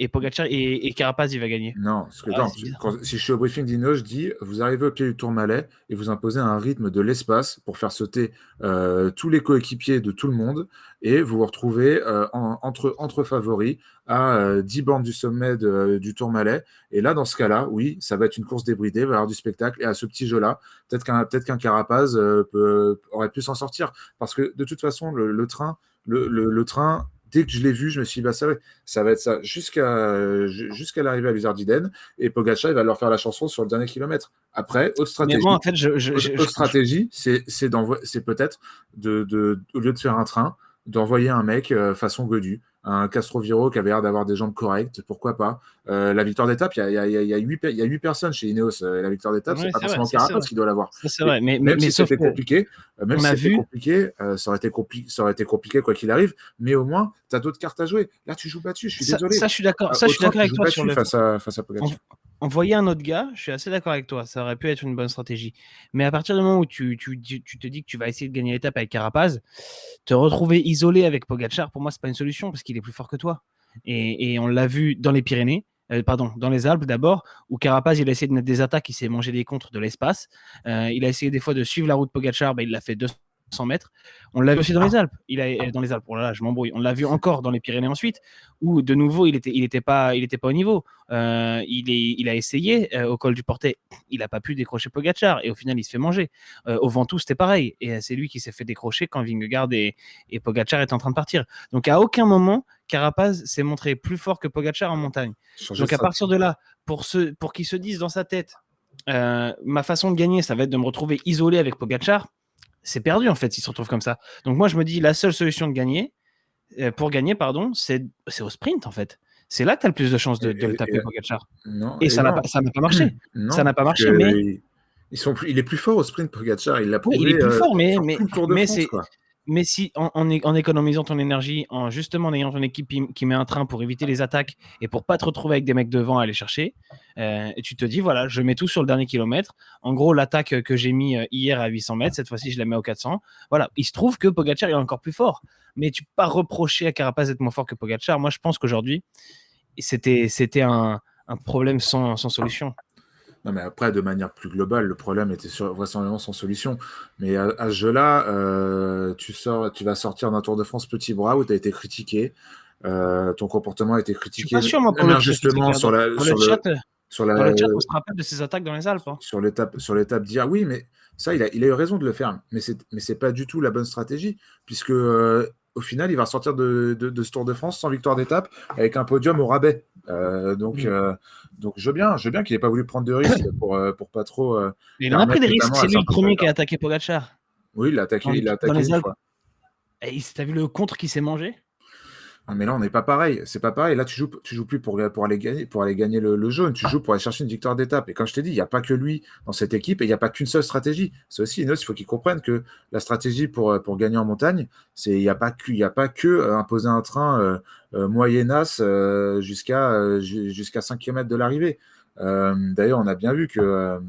[SPEAKER 3] et Pogacar et Carapaz il va gagner.
[SPEAKER 2] Non,
[SPEAKER 3] C'est bizarre.
[SPEAKER 2] si je suis au briefing d'Inno, je dis vous arrivez au pied du Tourmalet et vous imposez un rythme de l'espace pour faire sauter tous les coéquipiers de tout le monde et vous vous retrouvez entre favoris à 10 bornes du sommet du Tourmalet. Et là, dans ce cas-là, oui, ça va être une course débridée, il va y avoir du spectacle. Et à ce petit jeu-là, peut-être qu'un Carapaz aurait pu s'en sortir. Parce que de toute façon, le train, dès que je l'ai vu, je me suis dit, bah, ça va être ça jusqu'à l'arrivée à l'Uzardiden. Et Pogacar, il va leur faire la chanson sur le dernier kilomètre. Après, autre stratégie.
[SPEAKER 3] Mais moi, en fait,
[SPEAKER 2] c'est peut-être au lieu de faire un train, d'envoyer un mec façon Godu, un Castroviro qui avait l'air d'avoir des jambes correctes, pourquoi pas. La victoire d'étape, il y a 8 personnes chez Ineos. La victoire d'étape, c'est pas forcément Carapaz qui doit l'avoir.
[SPEAKER 3] C'est vrai,
[SPEAKER 2] Même si c'était compliqué, ça aurait été compliqué quoi qu'il arrive, mais au moins, tu as d'autres cartes à jouer. Là, tu joues pas dessus, je suis désolé.
[SPEAKER 3] Ça, je suis d'accord. Ça, je suis d'accord avec toi sur
[SPEAKER 2] face à Pogacar.
[SPEAKER 3] Envoyer un autre gars, je suis assez d'accord avec toi, ça aurait pu être une bonne stratégie. Mais à partir du moment où tu te dis que tu vas essayer de gagner l'étape avec Carapaz, te retrouver isolé avec Pogacar, pour moi, c'est pas une solution parce qu'il est plus fort que toi. Et on l'a vu dans les Pyrénées, dans les Alpes d'abord, où Carapaz, il a essayé de mettre des attaques, il s'est mangé des contres de l'espace. Il a essayé des fois de suivre la route Pogacar, il l'a fait 200 mètres. On l'a vu aussi dans les Alpes. Oh là là, je m'embrouille. On l'a vu encore dans les Pyrénées ensuite, où de nouveau, il était pas au niveau. Il a essayé au col du Portet, il n'a pas pu décrocher Pogacar et au final, il se fait manger. Au Ventoux, c'était pareil. Et c'est lui qui s'est fait décrocher quand Vingegaard et Pogacar étaient en train de partir. Donc, à aucun moment, Carapaz s'est montré plus fort que Pogacar en montagne. Donc, à partir de là, pour qu'ils se disent dans sa tête, ma façon de gagner, ça va être de me retrouver isolé avec Pogacar. C'est perdu en fait s'il se retrouve comme ça. Donc moi je me dis la seule solution de gagner, pour gagner c'est au sprint en fait. C'est là que tu as le plus de chances de le taper Pogacar. Et ça n'a pas marché.
[SPEAKER 2] Non,
[SPEAKER 3] ça n'a pas marché, mais
[SPEAKER 2] il est plus fort au sprint Pogacar. Il l'a prouvé.
[SPEAKER 3] Il est plus fort, mais
[SPEAKER 2] tout le Tour de France, quoi.
[SPEAKER 3] Mais si en économisant ton énergie, en justement en ayant ton équipe qui met un train pour éviter les attaques et pour pas te retrouver avec des mecs devant à aller chercher, et tu te dis voilà, je mets tout sur le dernier kilomètre. En gros, l'attaque que j'ai mis hier à 800 mètres, cette fois-ci je la mets au 400. Voilà, il se trouve que Pogacar est encore plus fort, mais tu peux pas reprocher à Carapaz d'être moins fort que Pogacar. Moi, je pense qu'aujourd'hui, c'était un problème sans solution.
[SPEAKER 2] Non, mais après, de manière plus globale, le problème était vraisemblablement sans solution. Mais à ce jeu-là, tu vas sortir d'un Tour de France petit bras où tu as été critiqué. Ton comportement a été critiqué.
[SPEAKER 3] Je suis pas sûr, moi, pour le
[SPEAKER 2] justement sur
[SPEAKER 3] le chat, on se rappelle de ces attaques dans les Alpes. Hein.
[SPEAKER 2] Sur l'étape d'hier, oui, mais ça, il a eu raison de le faire. Mais c'est pas du tout la bonne stratégie, puisque au final, il va sortir de ce Tour de France sans victoire d'étape avec un podium au rabais. Donc je veux bien qu'il n'ait pas voulu prendre de risques pour pas trop.
[SPEAKER 3] Il en a pris des risques, c'est lui le premier qui a attaqué Pogacar.
[SPEAKER 2] Oui, il a
[SPEAKER 3] dans
[SPEAKER 2] attaqué
[SPEAKER 3] les
[SPEAKER 2] une
[SPEAKER 3] Alpes.
[SPEAKER 2] fois.
[SPEAKER 3] Et t'as vu le contre qui s'est mangé?
[SPEAKER 2] Ah, mais là, on n'est pas pareil. C'est pas pareil. Là, tu joues plus pour aller gagner le jaune. Tu joues pour aller chercher une victoire d'étape. Et comme je t'ai dit, il n'y a pas que lui dans cette équipe et il n'y a pas qu'une seule stratégie. C'est aussi, Ineos, il faut qu'ils comprennent que la stratégie pour gagner en montagne, il n'y a pas que imposer un train moyennasse jusqu'à 5 km de l'arrivée. D'ailleurs, on a bien vu que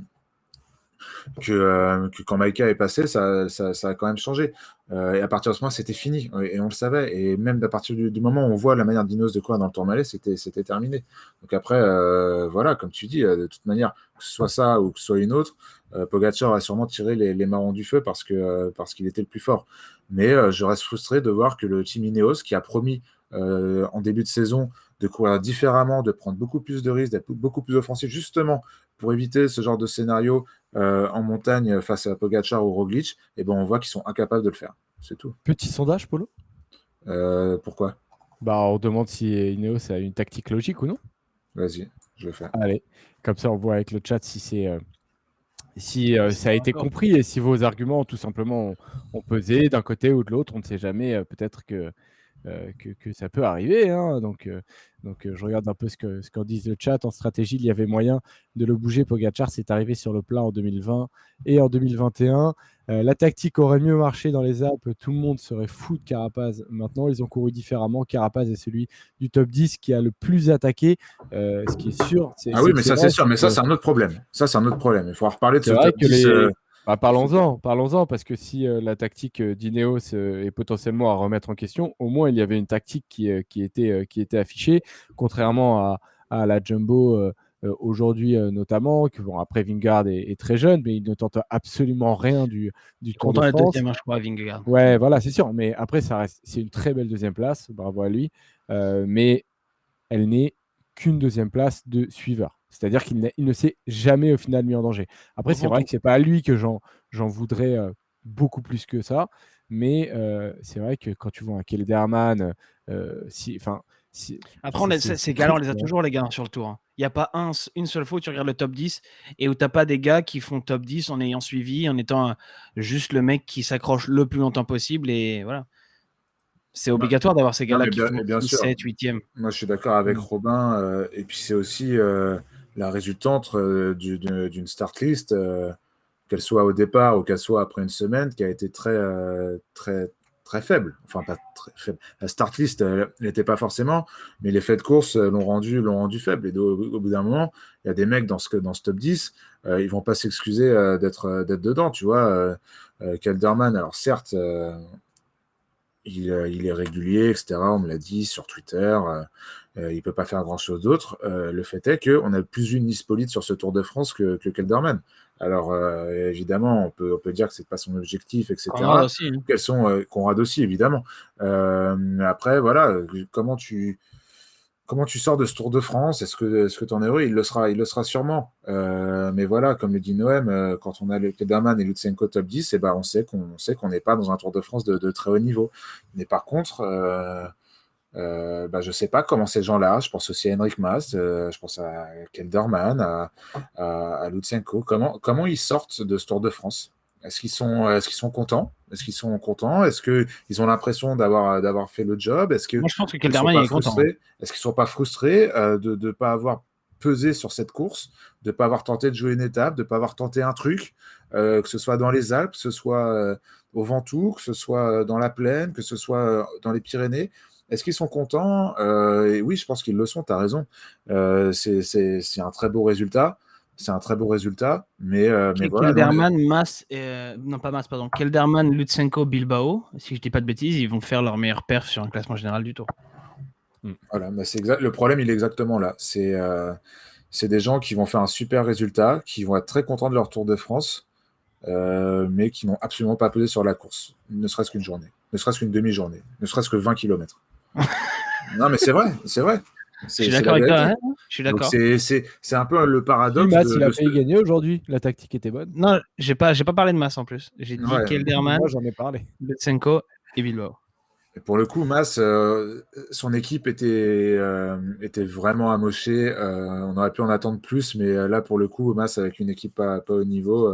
[SPEAKER 2] quand Maïka est passé, ça a quand même changé. Et à partir de ce moment, c'était fini. Et on le savait. Et même à partir du moment où on voit la manière d'Ineos de courir dans le Tourmalet, c'était terminé. Donc après, voilà, comme tu dis, de toute manière, que ce soit ça ou que ce soit une autre, Pogacar a sûrement tiré les marrons du feu parce qu'il était le plus fort. Mais je reste frustré de voir que le team Ineos, qui a promis en début de saison de courir différemment, de prendre beaucoup plus de risques, d'être beaucoup plus offensif, justement pour éviter ce genre de scénario en montagne face à Pogacar ou Roglic, et ben on voit qu'ils sont incapables de le faire. C'est tout.
[SPEAKER 1] Petit sondage, Polo.
[SPEAKER 2] Pourquoi?
[SPEAKER 1] Bah, on demande si Ineos a une tactique logique ou non.
[SPEAKER 2] Vas-y, je le fais.
[SPEAKER 1] Allez, comme ça on voit avec le chat si
[SPEAKER 3] C'est
[SPEAKER 1] ça a été
[SPEAKER 3] d'accord.
[SPEAKER 1] compris et si vos arguments tout simplement ont pesé d'un côté ou de l'autre. On ne sait jamais, peut-être que ça peut arriver, hein. Donc, je regarde un peu ce qu'en disent le chat. En stratégie, il y avait moyen de le bouger. Pogacar, c'est arrivé sur le plat en 2020 et en 2021. La tactique aurait mieux marché dans les Alpes. Tout le monde serait fou de Carapaz. Maintenant, ils ont couru différemment. Carapaz est celui du top 10 qui a le plus attaqué. Ce qui est sûr,
[SPEAKER 2] Ah oui, mais
[SPEAKER 1] c'est
[SPEAKER 2] ça c'est
[SPEAKER 1] vrai,
[SPEAKER 2] sûr, mais ça c'est un autre problème. Ça c'est un autre problème. Il faut en reparler de
[SPEAKER 1] c'est
[SPEAKER 2] ce
[SPEAKER 1] vrai
[SPEAKER 2] top
[SPEAKER 1] que
[SPEAKER 2] 10.
[SPEAKER 1] Bah, parlons-en, parce que si la tactique d'Ineos est potentiellement à remettre en question, au moins il y avait une tactique qui était affichée, contrairement à la Jumbo aujourd'hui notamment, que bon, après Vingegaard est très jeune, mais il ne tente absolument rien
[SPEAKER 3] Je
[SPEAKER 1] du
[SPEAKER 3] suis
[SPEAKER 1] Tour de
[SPEAKER 3] content d'être
[SPEAKER 1] France.
[SPEAKER 3] deuxième, hein, je crois, à Vingegaard.
[SPEAKER 1] Ouais, voilà, c'est sûr, mais après c'est une très belle deuxième place, bravo à lui, mais elle n'est qu'une deuxième place de suiveur. C'est-à-dire il ne s'est jamais au final mis en danger. Après,
[SPEAKER 3] Au
[SPEAKER 1] c'est vrai
[SPEAKER 3] Ventoux.
[SPEAKER 1] que c'est pas à lui que j'en voudrais beaucoup plus que ça, mais c'est vrai que quand tu vois un Kelderman,
[SPEAKER 3] Après, ces gars-là, on les a toujours, les gars, sur le tour, hein. Il n'y a pas une seule fois où tu regardes le top 10 et où tu n'as pas des gars qui font top 10 en ayant suivi, en étant juste le mec qui s'accroche le plus longtemps possible. Et voilà. C'est
[SPEAKER 2] Bah,
[SPEAKER 3] obligatoire d'avoir ces
[SPEAKER 2] non,
[SPEAKER 3] gars-là
[SPEAKER 2] mais
[SPEAKER 3] qui font
[SPEAKER 2] bien
[SPEAKER 3] 6,
[SPEAKER 2] sûr.
[SPEAKER 3] 7, 8e.
[SPEAKER 2] Moi, je suis d'accord avec
[SPEAKER 1] Mm.
[SPEAKER 2] Robin. Et puis, c'est aussi la résultante d'une start list, qu'elle soit au départ ou qu'elle soit après une semaine, qui a été très faible. Enfin, pas très faible. La start list, elle n'était pas forcément, mais les faits de course l'ont rendu faible. Et au bout d'un moment, il y a des mecs dans ce top 10, ils vont pas s'excuser d'être dedans. Tu vois, Kelderman, alors certes, il est régulier, etc. On me l'a dit sur Twitter. Il ne peut pas faire grand-chose d'autre. Le fait est qu'on a plus une Nispolite sur ce Tour de France que Kelderman. Alors, évidemment, on peut dire que ce n'est pas son objectif,
[SPEAKER 3] Conrad
[SPEAKER 2] etc.
[SPEAKER 3] aussi, hein.
[SPEAKER 2] Conrad aussi, évidemment. Après, voilà, comment tu sors de ce Tour de France? Est-ce que tu en es heureux? Il le sera sûrement. Mais voilà, comme le dit Noëm, quand on a le Kelderman et Lutsenko top 10, eh ben, on sait qu'on n'est pas dans un Tour de France de très haut niveau. Mais par contre, bah, je ne sais pas comment ces gens-là, je pense aussi à Henrik Mas, je pense à Kelderman, à Lutsenko, comment ils sortent de ce Tour de France? Est-ce qu'ils sont contents? Est-ce qu'ils sont contents? Est-ce qu'ils ont l'impression d'avoir fait le job? Est-ce qu'ils
[SPEAKER 3] Moi, je pense que
[SPEAKER 2] ne sont
[SPEAKER 3] Kelderman, il
[SPEAKER 2] pas
[SPEAKER 3] est content, hein.
[SPEAKER 2] frustrés? Est-ce qu'ils sont pas frustrés de ne pas avoir pesé sur cette course, de ne pas avoir tenté de jouer une étape, de ne pas avoir tenté un truc, que ce soit dans les Alpes, que ce soit au Ventoux, que ce soit dans la plaine, que ce soit dans les Pyrénées? Est-ce qu'ils sont contents? Et oui, je pense qu'ils le sont, tu as raison. C'est un très beau résultat. C'est un très beau résultat, mais voilà.
[SPEAKER 3] Kelderman, Mas, non pas Mas, pardon. Kelderman, Lutsenko, Bilbao. Si je dis pas de bêtises, ils vont faire leur meilleure perf sur un classement général du Tour.
[SPEAKER 2] Voilà, bah, le problème, il est exactement là. C'est des gens qui vont faire un super résultat, qui vont être très contents de leur Tour de France, mais qui n'ont absolument pas pesé sur la course, ne serait-ce qu'une journée, ne serait-ce qu'une demi-journée, ne serait-ce que 20 km. Non, mais c'est vrai, c'est vrai.
[SPEAKER 3] Je suis
[SPEAKER 2] C'est
[SPEAKER 3] d'accord
[SPEAKER 2] la
[SPEAKER 3] avec toi,
[SPEAKER 2] vérité.
[SPEAKER 3] hein. Je suis
[SPEAKER 2] Donc
[SPEAKER 3] d'accord.
[SPEAKER 2] c'est un peu le
[SPEAKER 1] Si,
[SPEAKER 2] paradoxe
[SPEAKER 1] Mats, il a
[SPEAKER 2] de ce.
[SPEAKER 1] failli gagner aujourd'hui. La tactique était bonne.
[SPEAKER 3] Non, j'ai pas parlé de Mas en plus. J'ai dit
[SPEAKER 2] Ouais.
[SPEAKER 3] Kelderman,
[SPEAKER 1] Moi, j'en ai parlé.
[SPEAKER 3] Lutsenko et Bilbao.
[SPEAKER 2] Et pour le coup, Mas, son équipe était vraiment amochée. On aurait pu en attendre plus, mais là, pour le coup, Mas, avec une équipe pas au niveau,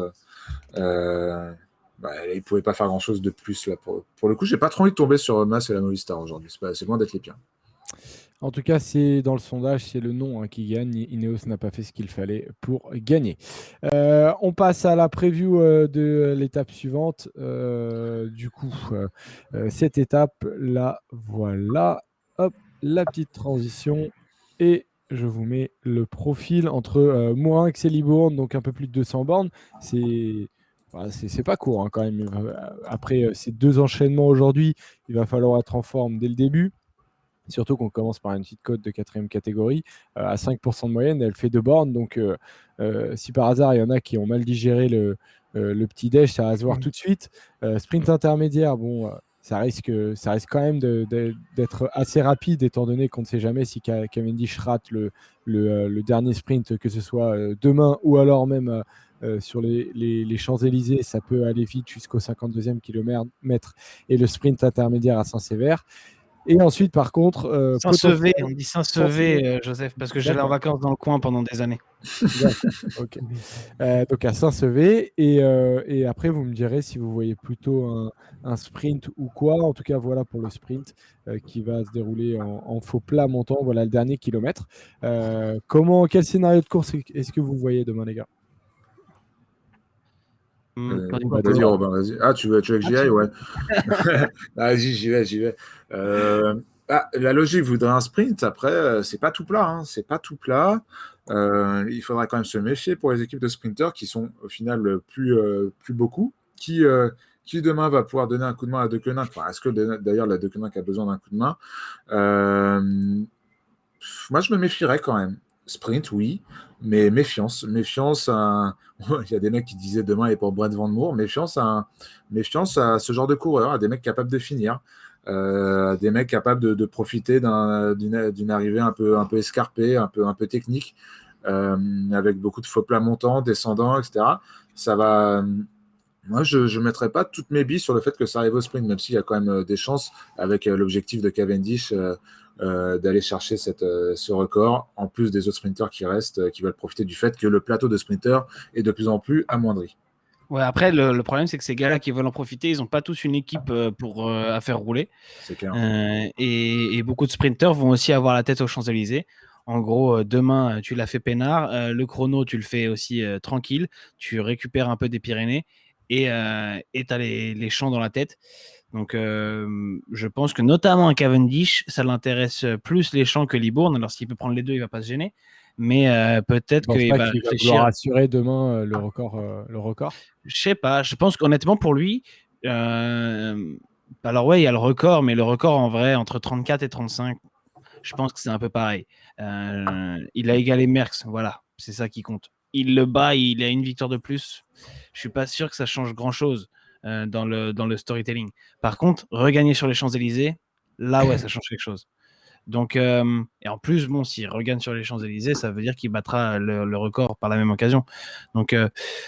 [SPEAKER 2] bah, pouvait pas faire grand-chose de plus là. Pour le coup, j'ai pas trop envie de tomber sur Mas et la Movistar aujourd'hui. C'est loin d'être les pires.
[SPEAKER 1] En tout cas, c'est dans le sondage, c'est le nom qui gagne. Ineos n'a pas fait ce qu'il fallait pour gagner. On passe à la preview de l'étape suivante. Cette étape, là, voilà. Hop, la petite transition. Et je vous mets le profil entre Mourinx et Libourne, donc un peu plus de 200 bornes. C'est pas court quand même. Après ces 2 enchaînements aujourd'hui, il va falloir être en forme dès le début. Surtout qu'on commence par une petite côte de 4e catégorie à 5% de moyenne, elle fait 2 bornes. Donc, si par hasard il y en a qui ont mal digéré le petit déj, ça va se voir tout de suite. Sprint intermédiaire, bon, ça risque quand même d'être assez rapide, étant donné qu'on ne sait jamais si Cavendish rate le dernier sprint, que ce soit demain ou alors même sur les Champs-Élysées. Ça peut aller vite jusqu'au 52e kilomètre et le sprint intermédiaire à Saint-Sever. Et ensuite, par contre,
[SPEAKER 3] Saint-Sevé, on dit Saint-Sevé, Joseph, parce que j'allais en
[SPEAKER 1] D'accord.
[SPEAKER 3] vacances dans le coin pendant des années.
[SPEAKER 1] D'accord, ok. Donc à Saint-Sevé. Et après, vous me direz si vous voyez plutôt un sprint ou quoi. En tout cas, voilà pour le sprint qui va se dérouler en faux plat montant. Voilà le dernier kilomètre. Quel scénario de course est-ce que vous voyez demain, les gars?
[SPEAKER 2] Vas-y, Robin, vas-y. Ah, tu veux que j'y aille? Ouais. Vas-y, j'y vais. La logique voudrait un sprint. Après, c'est pas tout plat. C'est pas tout plat. Il faudra quand même se méfier pour les équipes de sprinters qui sont au final plus beaucoup. Qui demain va pouvoir donner un coup de main à Deceuninck? Enfin, est-ce que d'ailleurs la Deceuninck a besoin d'un coup de main? Moi, je me méfierais quand même. Sprint, oui, mais méfiance. Méfiance à il y a des mecs qui disaient demain et pour Brett Van Moor, méfiance à ce genre de coureur, à des mecs capables de finir, des mecs capables de profiter d'une arrivée un peu escarpée, un peu technique, avec beaucoup de faux plats montants, descendants, etc. Ça va. Moi, je ne mettrais pas toutes mes billes sur le fait que ça arrive au sprint, même s'il y a quand même des chances avec l'objectif de Cavendish d'aller chercher ce record, en plus des autres sprinters qui restent, qui veulent profiter du fait que le plateau de sprinters est de plus en plus amoindri.
[SPEAKER 3] Ouais, après, le problème, c'est que ces gars-là qui veulent en profiter, ils n'ont pas tous une équipe à faire rouler.
[SPEAKER 2] C'est clair.
[SPEAKER 3] Et beaucoup de sprinters vont aussi avoir la tête aux Champs-Élysées. En gros, demain, tu l'as fait peinard. Le chrono, tu le fais aussi tranquille. Tu récupères un peu des Pyrénées et tu as les champs dans la tête. Donc, je pense que notamment un Cavendish, ça l'intéresse plus les champs que Libourne. Alors, s'il peut prendre les deux, il ne va pas se gêner. Mais peut-être qu'il va
[SPEAKER 1] qu'il va
[SPEAKER 3] réfléchir.
[SPEAKER 1] vouloir assurer demain le record.
[SPEAKER 3] Je sais pas. Je pense qu'honnêtement, pour lui, alors ouais, il y a le record, mais le record en vrai, entre 34 et 35, je pense que c'est un peu pareil. Il a égalé Merckx, voilà, c'est ça qui compte. Il le bat, il a une victoire de plus. Je suis pas sûr que ça change grand-chose dans le storytelling. Par contre, regagner sur les Champs-Élysées, là ouais, ça change quelque chose. Donc, et en plus, bon, s'il regagne sur les Champs-Élysées, ça veut dire qu'il battra le record par la même occasion. Donc,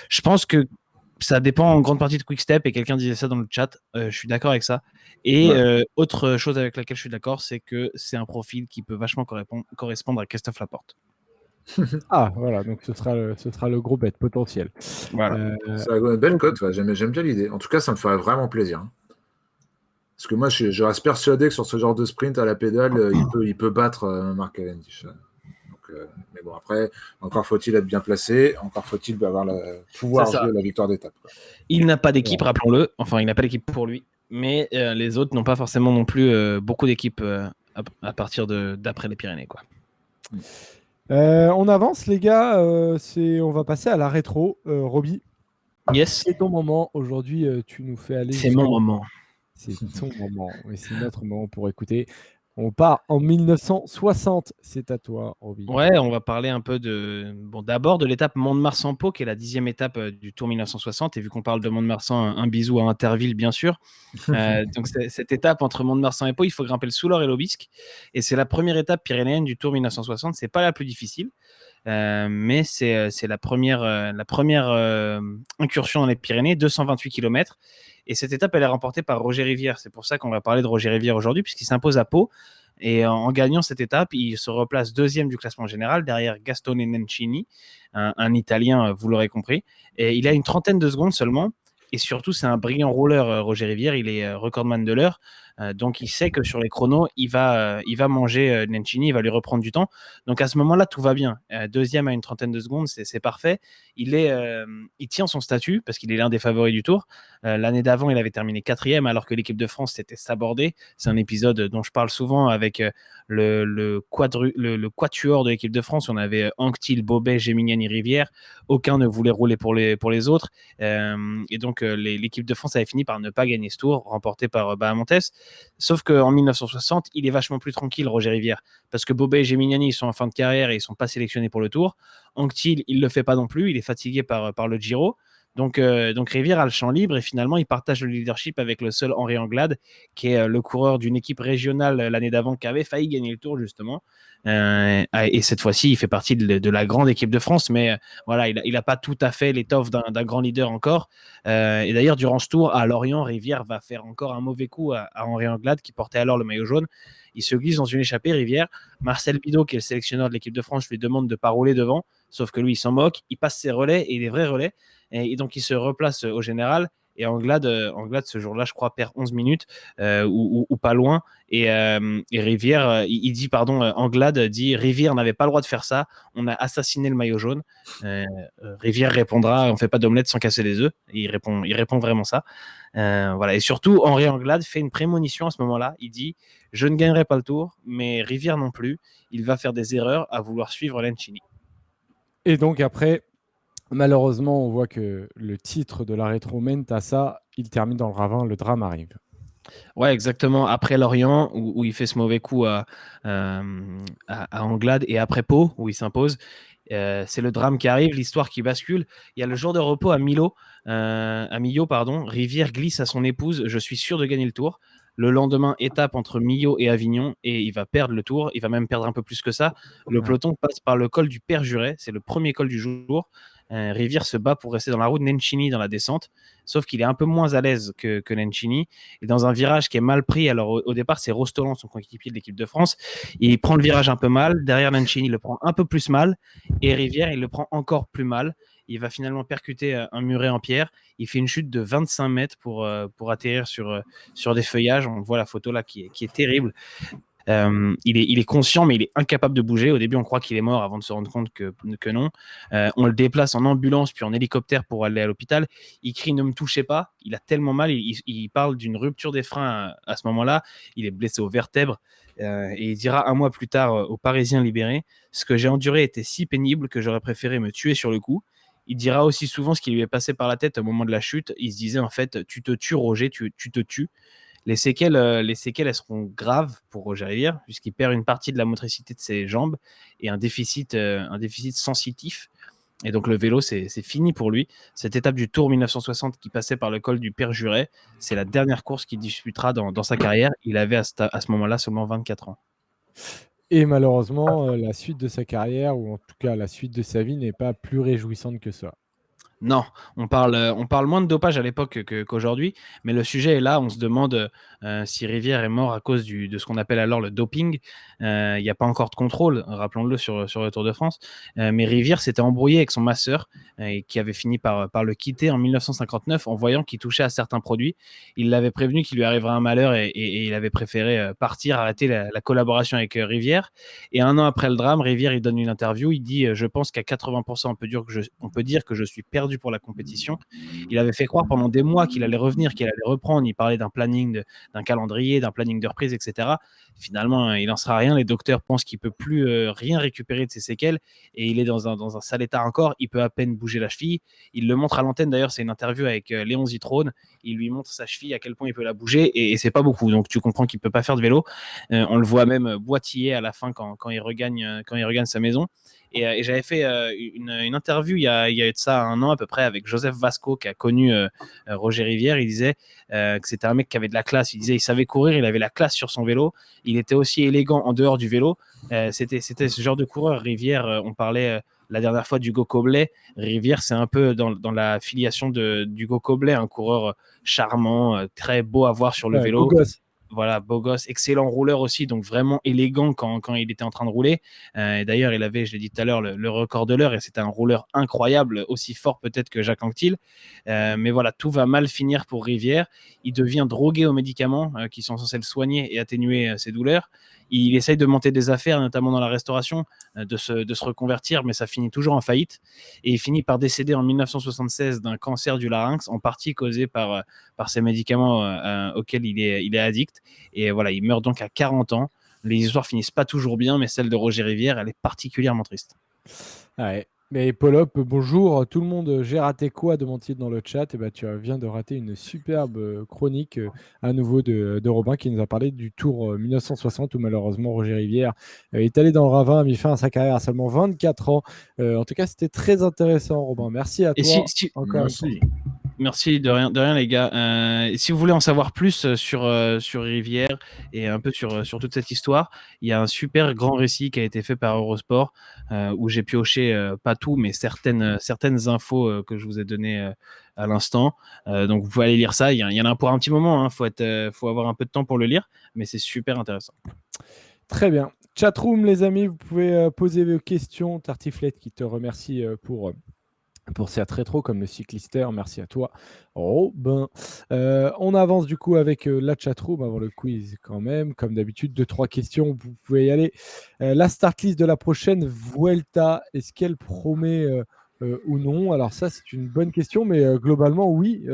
[SPEAKER 3] je pense que ça dépend en grande partie de Quick-Step, et quelqu'un disait ça dans le chat. Je suis d'accord avec ça. Et autre chose avec laquelle je suis d'accord, c'est que c'est un profil qui peut vachement correspondre à Christophe Laporte.
[SPEAKER 1] Ah, voilà, donc ce sera le gros bet potentiel.
[SPEAKER 3] Voilà.
[SPEAKER 2] C'est une belle cote, ouais. J'aime bien l'idée. En tout cas, ça me ferait vraiment plaisir. Parce que moi, je reste persuadé que sur ce genre de sprint à la pédale, il peut battre Mark Cavendish. Mais bon, après, encore faut-il être bien placé, encore faut-il avoir le pouvoir jouer la victoire d'étape.
[SPEAKER 3] Il n'a pas d'équipe, rappelons-le. Enfin, il n'a pas d'équipe pour lui. Mais les autres n'ont pas forcément non plus beaucoup d'équipes à partir d'après les Pyrénées, quoi.
[SPEAKER 1] On avance, les gars. On va passer à la rétro. Roby,
[SPEAKER 3] Yes.
[SPEAKER 1] c'est ton moment. Aujourd'hui, tu nous fais aller.
[SPEAKER 3] C'est mon moment.
[SPEAKER 1] C'est ton moment. Oui, c'est notre moment pour écouter. On part en 1960. C'est à toi, Roby.
[SPEAKER 3] Ouais, on va parler un peu d'abord de l'étape Mont-de-Marsan-Pau, qui est la 10e étape du Tour 1960. Et vu qu'on parle de Mont-de-Marsan, un bisou à Interville, bien sûr. Donc, cette étape entre Mont-de-Marsan et Pau, il faut grimper le Soulor et l'Aubisque. Et c'est la première étape pyrénéenne du Tour 1960. C'est pas la plus difficile, mais c'est la première incursion dans les Pyrénées, 228 km. Et cette étape, elle est remportée par Roger Rivière. C'est pour ça qu'on va parler de Roger Rivière aujourd'hui, puisqu'il s'impose à Pau. Et en gagnant cette étape, il se replace 2e du classement général, derrière Gastone Nencini, un Italien, vous l'aurez compris. Et il a une trentaine de secondes seulement. Et surtout, c'est un brillant roller, Roger Rivière. Il est recordman de l'heure. Donc, il sait que sur les chronos, il va manger Nencini, il va lui reprendre du temps. Donc, à ce moment-là, tout va bien. Deuxième à une trentaine de secondes, c'est parfait. Il tient son statut parce qu'il est l'un des favoris du tour. L'année d'avant, il avait terminé quatrième alors que l'équipe de France s'était sabordée. C'est un épisode dont je parle souvent avec le quatuor de l'équipe de France. On avait Anquetil, Bobet, Géminiani, Rivière. Aucun ne voulait rouler pour les autres. Et donc, l'équipe de France avait fini par ne pas gagner ce tour, remporté par Bahamontes. Sauf qu'en 1960, il est vachement plus tranquille, Roger Rivière, parce que Bobet et Géminiani, ils sont en fin de carrière et ils ne sont pas sélectionnés pour le tour. Anquetil, il ne le fait pas non plus, il est fatigué par le Giro. Donc Rivière a le champ libre et finalement, il partage le leadership avec le seul Henri Anglade, qui est le coureur d'une équipe régionale l'année d'avant qui avait failli gagner le tour, justement. Et cette fois-ci, il fait partie de la grande équipe de France, mais voilà, il n'a pas tout à fait l'étoffe d'un grand leader encore. Et d'ailleurs, durant ce tour, à Lorient, Rivière va faire encore un mauvais coup à Henri Anglade, qui portait alors le maillot jaune. Il se glisse dans une échappée, Rivière. Marcel Bidot, qui est le sélectionneur de l'équipe de France, lui demande de ne pas rouler devant, sauf que lui, il s'en moque. Il passe ses relais, et des vrais relais. Et donc, il se replace au général. Et Anglade, ce jour-là, je crois, perd 11 minutes ou pas loin. Et Rivière, il dit, pardon, Anglade dit Rivière n'avait pas le droit de faire ça. On a assassiné le maillot jaune. Rivière répondra on ne fait pas d'omelette sans casser les œufs. Et il répond vraiment ça. Voilà. Et surtout, Henri Anglade fait une prémonition à ce moment-là. Il dit je ne gagnerai pas le tour, mais Rivière non plus. Il va faire des erreurs à vouloir suivre Lencini.
[SPEAKER 1] Et donc, après. Malheureusement, on voit que le titre de la rétro mène à ça. Il termine dans le ravin, le drame arrive.
[SPEAKER 3] Ouais, exactement. Après Lorient, où il fait ce mauvais coup à Anglade, et après Pau, où il s'impose, c'est le drame qui arrive, l'histoire qui bascule. Il y a le jour de repos à Millau, pardon. Rivière glisse à son épouse je suis sûr de gagner le tour. Le lendemain, étape entre Millau et Avignon, et il va perdre le tour. Il va même perdre un peu plus que ça. Le peloton passe par le col du Père Juret, c'est le premier col du jour. Rivière se bat pour rester dans la roue de Nencini dans la descente, sauf qu'il est un peu moins à l'aise que Nencini. Et dans un virage qui est mal pris, alors au départ, c'est Rostolan, son coéquipier de l'équipe de France. Il prend le virage un peu mal. Derrière, Nencini, il le prend un peu plus mal. Et Rivière, il le prend encore plus mal. Il va finalement percuter un muret en pierre. Il fait une chute de 25 mètres pour atterrir sur des feuillages. On voit la photo là qui est terrible. Il est conscient, mais il est incapable de bouger. Au début, on croit qu'il est mort avant de se rendre compte que non. On le déplace en ambulance puis en hélicoptère pour aller à l'hôpital. Il crie « Ne me touchez pas ». Il a tellement mal. Il parle d'une rupture des freins à ce moment-là. Il est blessé aux vertèbres. Et il dira un mois plus tard aux Parisiens libérés « Ce que j'ai enduré était si pénible que j'aurais préféré me tuer sur le coup ». Il dira aussi souvent ce qui lui est passé par la tête au moment de la chute. Il se disait en fait « Tu te tues, Roger, tu te tues ». Les séquelles, elles seront graves pour Roger Rivière, puisqu'il perd une partie de la motricité de ses jambes et un déficit sensitif. Et donc, le vélo, c'est fini pour lui. Cette étape du Tour 1960 qui passait par le col du Père Juret, c'est la dernière course qu'il disputera dans sa carrière. Il avait à ce moment-là seulement 24 ans.
[SPEAKER 1] Et malheureusement, la suite de sa carrière, ou en tout cas la suite de sa vie, n'est pas plus réjouissante que ça.
[SPEAKER 3] Non, on parle moins de dopage à l'époque qu'aujourd'hui, mais le sujet est là. On se demande si Rivière est mort à cause de ce qu'on appelle alors le doping. Il n'y a pas encore de contrôle, rappelons-le, sur le Tour de France. Mais Rivière s'était embrouillé avec son masseur qui avait fini par le quitter en 1959 en voyant qu'il touchait à certains produits. Il l'avait prévenu qu'il lui arriverait un malheur et il avait préféré partir, arrêter la collaboration avec Rivière. Et un an après le drame, Rivière il donne une interview. Il dit « Je pense qu'à 80%, on peut dire que je suis perdu pour la compétition ». Il avait fait croire pendant des mois qu'il allait revenir, qu'il allait reprendre. Il parlait d'un planning, d'un calendrier, d'un planning de reprise, etc. Finalement, il n'en sera rien. Les docteurs pensent qu'il ne peut plus rien récupérer de ses séquelles et il est dans un sale état encore. Il peut à peine bouger la cheville. Il le montre à l'antenne, d'ailleurs, c'est une interview avec Léon Zitrone. Il lui montre sa cheville, à quel point il peut la bouger et c'est pas beaucoup. Donc tu comprends qu'il ne peut pas faire de vélo. On le voit même boitiller à la fin quand il regagne sa maison. Et j'avais fait une interview il y a de ça un an à peu près avec Joseph Vasco qui a connu Roger Rivière. Il disait que c'était un mec qui avait de la classe. Il disait il savait courir, il avait la classe sur son vélo. Il était aussi élégant en dehors du vélo. C'était ce genre de coureur. Rivière, on parlait la dernière fois d'Hugo Coblet. Rivière, c'est un peu dans la filiation d'Hugo Coblet, un coureur charmant, très beau à voir sur le vélo.
[SPEAKER 1] Beau gosse.
[SPEAKER 3] Voilà, beau gosse, excellent rouleur aussi, donc vraiment élégant quand il était en train de rouler. Et d'ailleurs, il avait, je l'ai dit tout à l'heure, le record de l'heure et c'était un rouleur incroyable, aussi fort peut-être que Jacques Anquetil. Mais voilà, tout va mal finir pour Rivière. Il devient drogué aux médicaments qui sont censés le soigner et atténuer ses douleurs. Il essaye de monter des affaires, notamment dans la restauration, de se reconvertir, mais ça finit toujours en faillite. Et il finit par décéder en 1976 d'un cancer du larynx, en partie causé par ces médicaments auxquels il est addict. Et voilà, il meurt donc à 40 ans. Les histoires finissent pas toujours bien, mais celle de Roger Rivière, elle est particulièrement triste.
[SPEAKER 1] Ouais. Mais Paul-Hop, bonjour. Tout le monde, j'ai raté quoi demande-t-il dans le chat? Et ben, tu viens de rater une superbe chronique à nouveau de Robin qui nous a parlé du Tour 1960 où malheureusement Roger Rivière est allé dans le ravin, a mis fin à sa carrière à seulement 24 ans. En tout cas, c'était très intéressant, Robin. Merci à
[SPEAKER 3] Et
[SPEAKER 1] toi encore une fois.
[SPEAKER 3] merci de rien les gars. Si vous voulez en savoir plus sur Rivière et un peu sur toute cette histoire, il y a un super grand récit qui a été fait par Eurosport où j'ai pioché pas tout, mais certaines infos que je vous ai données à l'instant. Donc vous pouvez aller lire ça. Il y en a pour un petit moment. Hein. Faut avoir un peu de temps pour le lire, mais c'est super intéressant.
[SPEAKER 1] Très bien. Chatroom, les amis, vous pouvez poser vos questions. Tartiflette qui te remercie pour cette rétro comme le cyclisteur. Merci à toi, Robin. On avance du coup avec la chatroom avant le quiz quand même. Comme d'habitude, 2-3 questions, vous pouvez y aller. La start list de la prochaine Vuelta, est-ce qu'elle promet ou non? Alors ça, c'est une bonne question, mais globalement, oui.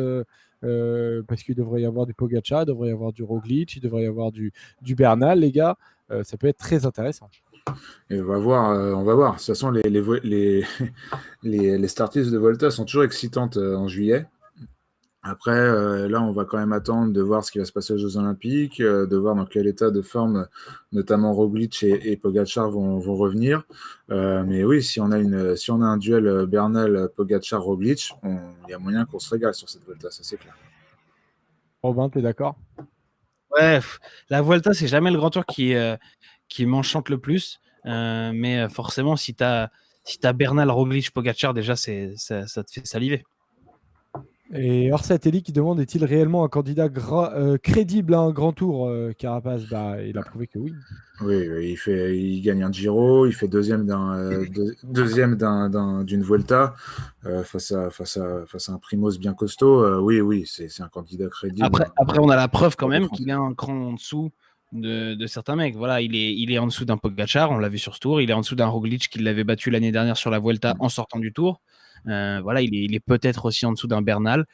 [SPEAKER 1] Parce qu'il devrait y avoir du Pogacar, il devrait y avoir du Roglic, il devrait y avoir du Bernal, les gars. Ça peut être très intéressant.
[SPEAKER 2] Et on va voir, on va voir. De toute façon, les startlist de Volta sont toujours excitantes en juillet. Après, là, on va quand même attendre de voir ce qui va se passer aux Jeux Olympiques, de voir dans quel état de forme, notamment Roglic et Pogacar vont revenir. Mais oui, si on a un duel Bernal-Pogacar-Roglic, il y a moyen qu'on se régale sur cette Volta, ça c'est clair.
[SPEAKER 1] Robin, tu es d'accord?
[SPEAKER 3] Ouais, la Vuelta, c'est jamais le grand tour qui m'enchante le plus. Mais forcément, si t'as Bernal, Roglic, Pogacar, déjà, ça te fait saliver.
[SPEAKER 1] Et Orsatelli qui demande est-il réellement un candidat crédible à un grand tour, Carapaz? Bah, il a prouvé que oui.
[SPEAKER 2] Oui, il gagne un Giro, il fait deuxième d'une Vuelta face à un Primoz bien costaud. Oui, c'est un candidat crédible.
[SPEAKER 3] Après, on a la preuve quand même qu'il est un cran en dessous de certains mecs. Voilà, il est en dessous d'un Pogacar, on l'a vu sur ce tour. Il est en dessous d'un Roglic qui l'avait battu l'année dernière sur la Vuelta en sortant du tour. Voilà, il est peut-être aussi en dessous d'un Bernal.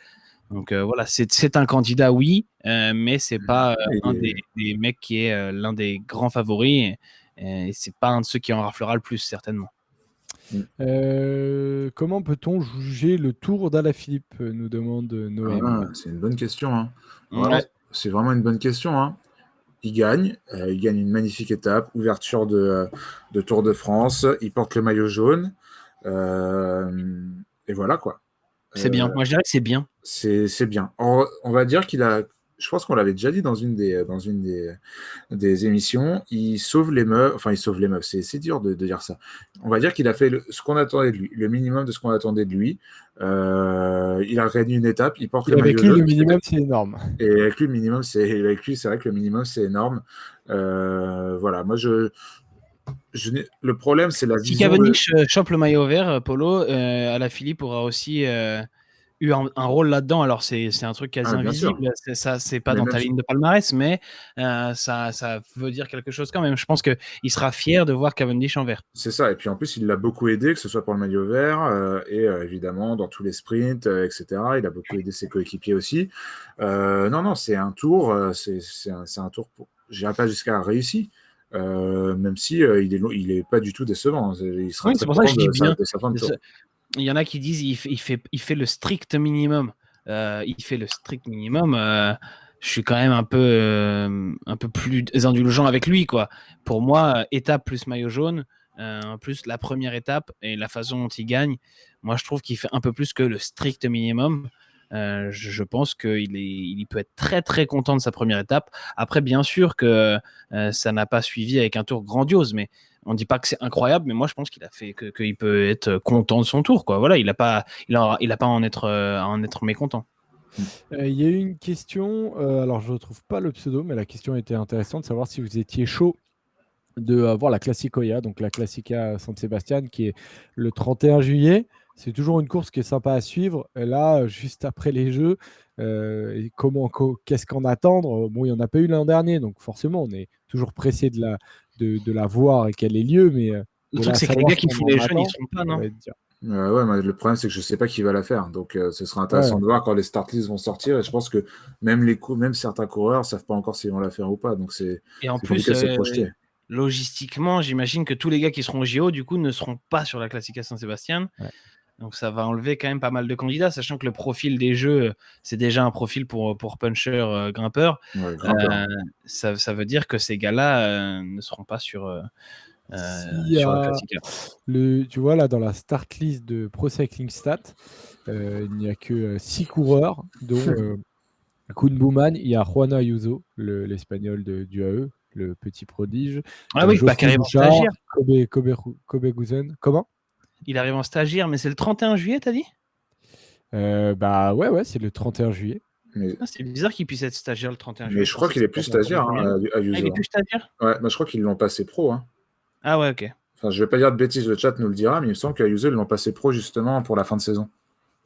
[SPEAKER 3] Donc voilà, c'est un candidat, oui, mais c'est pas un des mecs qui est l'un des grands favoris. Et c'est pas un de ceux qui en raflera le plus, certainement.
[SPEAKER 1] Comment peut-on juger le tour d'Alaphilippe, nous demande Noël.
[SPEAKER 2] C'est une bonne question. Hein.
[SPEAKER 3] Ouais.
[SPEAKER 2] C'est vraiment une bonne question. Hein. Il gagne une magnifique étape, ouverture de Tour de France, il porte le maillot jaune, et voilà quoi.
[SPEAKER 3] C'est bien, moi je dirais que c'est bien.
[SPEAKER 2] C'est bien. On va dire qu'il a, je pense qu'on l'avait déjà dit dans une des émissions, il sauve les meufs, enfin il sauve les meufs, c'est dur de dire ça. On va dire qu'il a fait ce qu'on attendait de lui, le minimum de ce qu'on attendait de lui. Il a gagné une étape, il porte le maillot jaune.
[SPEAKER 1] Avec lui, le minimum, c'est énorme.
[SPEAKER 2] Et avec lui, c'est vrai que le minimum, c'est énorme. Voilà, moi, le problème, c'est la
[SPEAKER 3] Si
[SPEAKER 2] vision.
[SPEAKER 3] Cavendish chope le maillot vert, Polo, Alaphilippe aura aussi eu un rôle là-dedans. Alors, c'est un truc quasi invisible. C'est pas dans ta ligne de palmarès, mais ça veut dire quelque chose quand même. Je pense qu'il sera fier de voir Cavendish en vert.
[SPEAKER 2] C'est ça. Et puis, en plus, il l'a beaucoup aidé, que ce soit pour le maillot vert et évidemment dans tous les sprints, etc. Il a beaucoup aidé ses coéquipiers aussi. Non, c'est un tour. C'est un tour je n'irai pas jusqu'à réussi. Même si il est pas du tout décevant. Il sera
[SPEAKER 3] c'est pour ça que je dis bien.
[SPEAKER 2] De sa fin de tour.
[SPEAKER 3] Il y en a qui disent il fait le strict minimum. Il fait le strict minimum. Je suis quand même un peu plus indulgent avec lui, quoi. Pour moi, étape plus maillot jaune, plus la première étape et la façon dont il gagne, moi je trouve qu'il fait un peu plus que le strict minimum. Je pense qu'il peut être très très content de sa première étape. Après, bien sûr que ça n'a pas suivi avec un tour grandiose, mais on ne dit pas que c'est incroyable, mais moi je pense qu'il a fait qu'il peut être content de son tour, quoi. Voilà, il a pas à en être mécontent.
[SPEAKER 1] Il y a eu une question, alors je ne retrouve pas le pseudo, mais la question était intéressante, de savoir si vous étiez chaud de voir la Classicoia, donc la Classica San Sebastian, qui est le 31 juillet. C'est toujours une course qui est sympa à suivre. Et là, juste après les Jeux, et qu'est-ce qu'en attendre? Bon, il n'y en a pas eu l'an dernier, donc forcément, on est toujours pressé de la voir et qu'elle ait lieu, mais
[SPEAKER 3] Le
[SPEAKER 1] de
[SPEAKER 3] truc,
[SPEAKER 1] la
[SPEAKER 3] c'est que les
[SPEAKER 1] savoir
[SPEAKER 3] gars
[SPEAKER 1] ce
[SPEAKER 3] qui
[SPEAKER 1] qu'on
[SPEAKER 3] font
[SPEAKER 1] en
[SPEAKER 3] les jeunes, ils
[SPEAKER 1] attend,
[SPEAKER 3] seront pas,
[SPEAKER 1] ça
[SPEAKER 3] non?
[SPEAKER 1] va être dur.
[SPEAKER 2] Ouais, mais le problème, c'est que je sais pas qui va la faire. Donc, ce sera
[SPEAKER 1] Ouais.
[SPEAKER 2] intéressant de voir quand les start lists vont sortir. Et je pense que même même certains coureurs savent pas encore s'ils vont la faire ou pas. Donc,
[SPEAKER 3] Et en
[SPEAKER 2] c'est compliqué
[SPEAKER 3] plus,
[SPEAKER 2] de se projeter.
[SPEAKER 3] logistiquement, j'imagine que tous les gars qui seront au JO, du coup, ne seront pas sur la Classica Saint-Sébastien.
[SPEAKER 1] Ouais.
[SPEAKER 3] Donc, ça va enlever quand même pas mal de candidats, sachant que le profil des Jeux, c'est déjà un profil pour puncher grimpeur.
[SPEAKER 2] Ouais, grimpeur.
[SPEAKER 3] Ça veut dire que ces gars-là ne seront pas sur
[SPEAKER 1] S'il y
[SPEAKER 3] la
[SPEAKER 1] a
[SPEAKER 3] Classica.
[SPEAKER 1] tu vois, là, dans la start list de Pro Cycling Stats, il n'y a que 6 coureurs, dont Koen Bouman, il y a Juan Ayuso, l'Espagnol du AE, le petit prodige,
[SPEAKER 3] Ah oui, bah, qui
[SPEAKER 1] Geoffrey
[SPEAKER 3] arrive en
[SPEAKER 1] Bouchard,
[SPEAKER 3] stagiaire.
[SPEAKER 1] Kobe Guzen. Comment?
[SPEAKER 3] Il arrive en stagiaire, mais c'est le 31 juillet, t'as dit?
[SPEAKER 1] Bah ouais, c'est le 31 juillet.
[SPEAKER 2] Mais,
[SPEAKER 3] Ah, c'est bizarre qu'il puisse être stagiaire le 31
[SPEAKER 2] mais
[SPEAKER 3] juillet.
[SPEAKER 2] je
[SPEAKER 3] Je
[SPEAKER 2] crois
[SPEAKER 3] pensais que
[SPEAKER 2] qu'il est
[SPEAKER 3] c'était
[SPEAKER 2] plus
[SPEAKER 3] pour les
[SPEAKER 2] stagiaire,
[SPEAKER 3] premiers.
[SPEAKER 2] hein,
[SPEAKER 3] Ah, il est
[SPEAKER 2] Ayuso.
[SPEAKER 3] plus stagiaire?
[SPEAKER 2] Ouais, bah, je crois qu'ils l'ont passé pro. Hein.
[SPEAKER 3] Ah ouais, ok.
[SPEAKER 2] Enfin, je vais pas dire de bêtises, le chat nous le dira, mais il me semble qu'Ayuso, ils l'ont passé pro justement pour la fin de saison.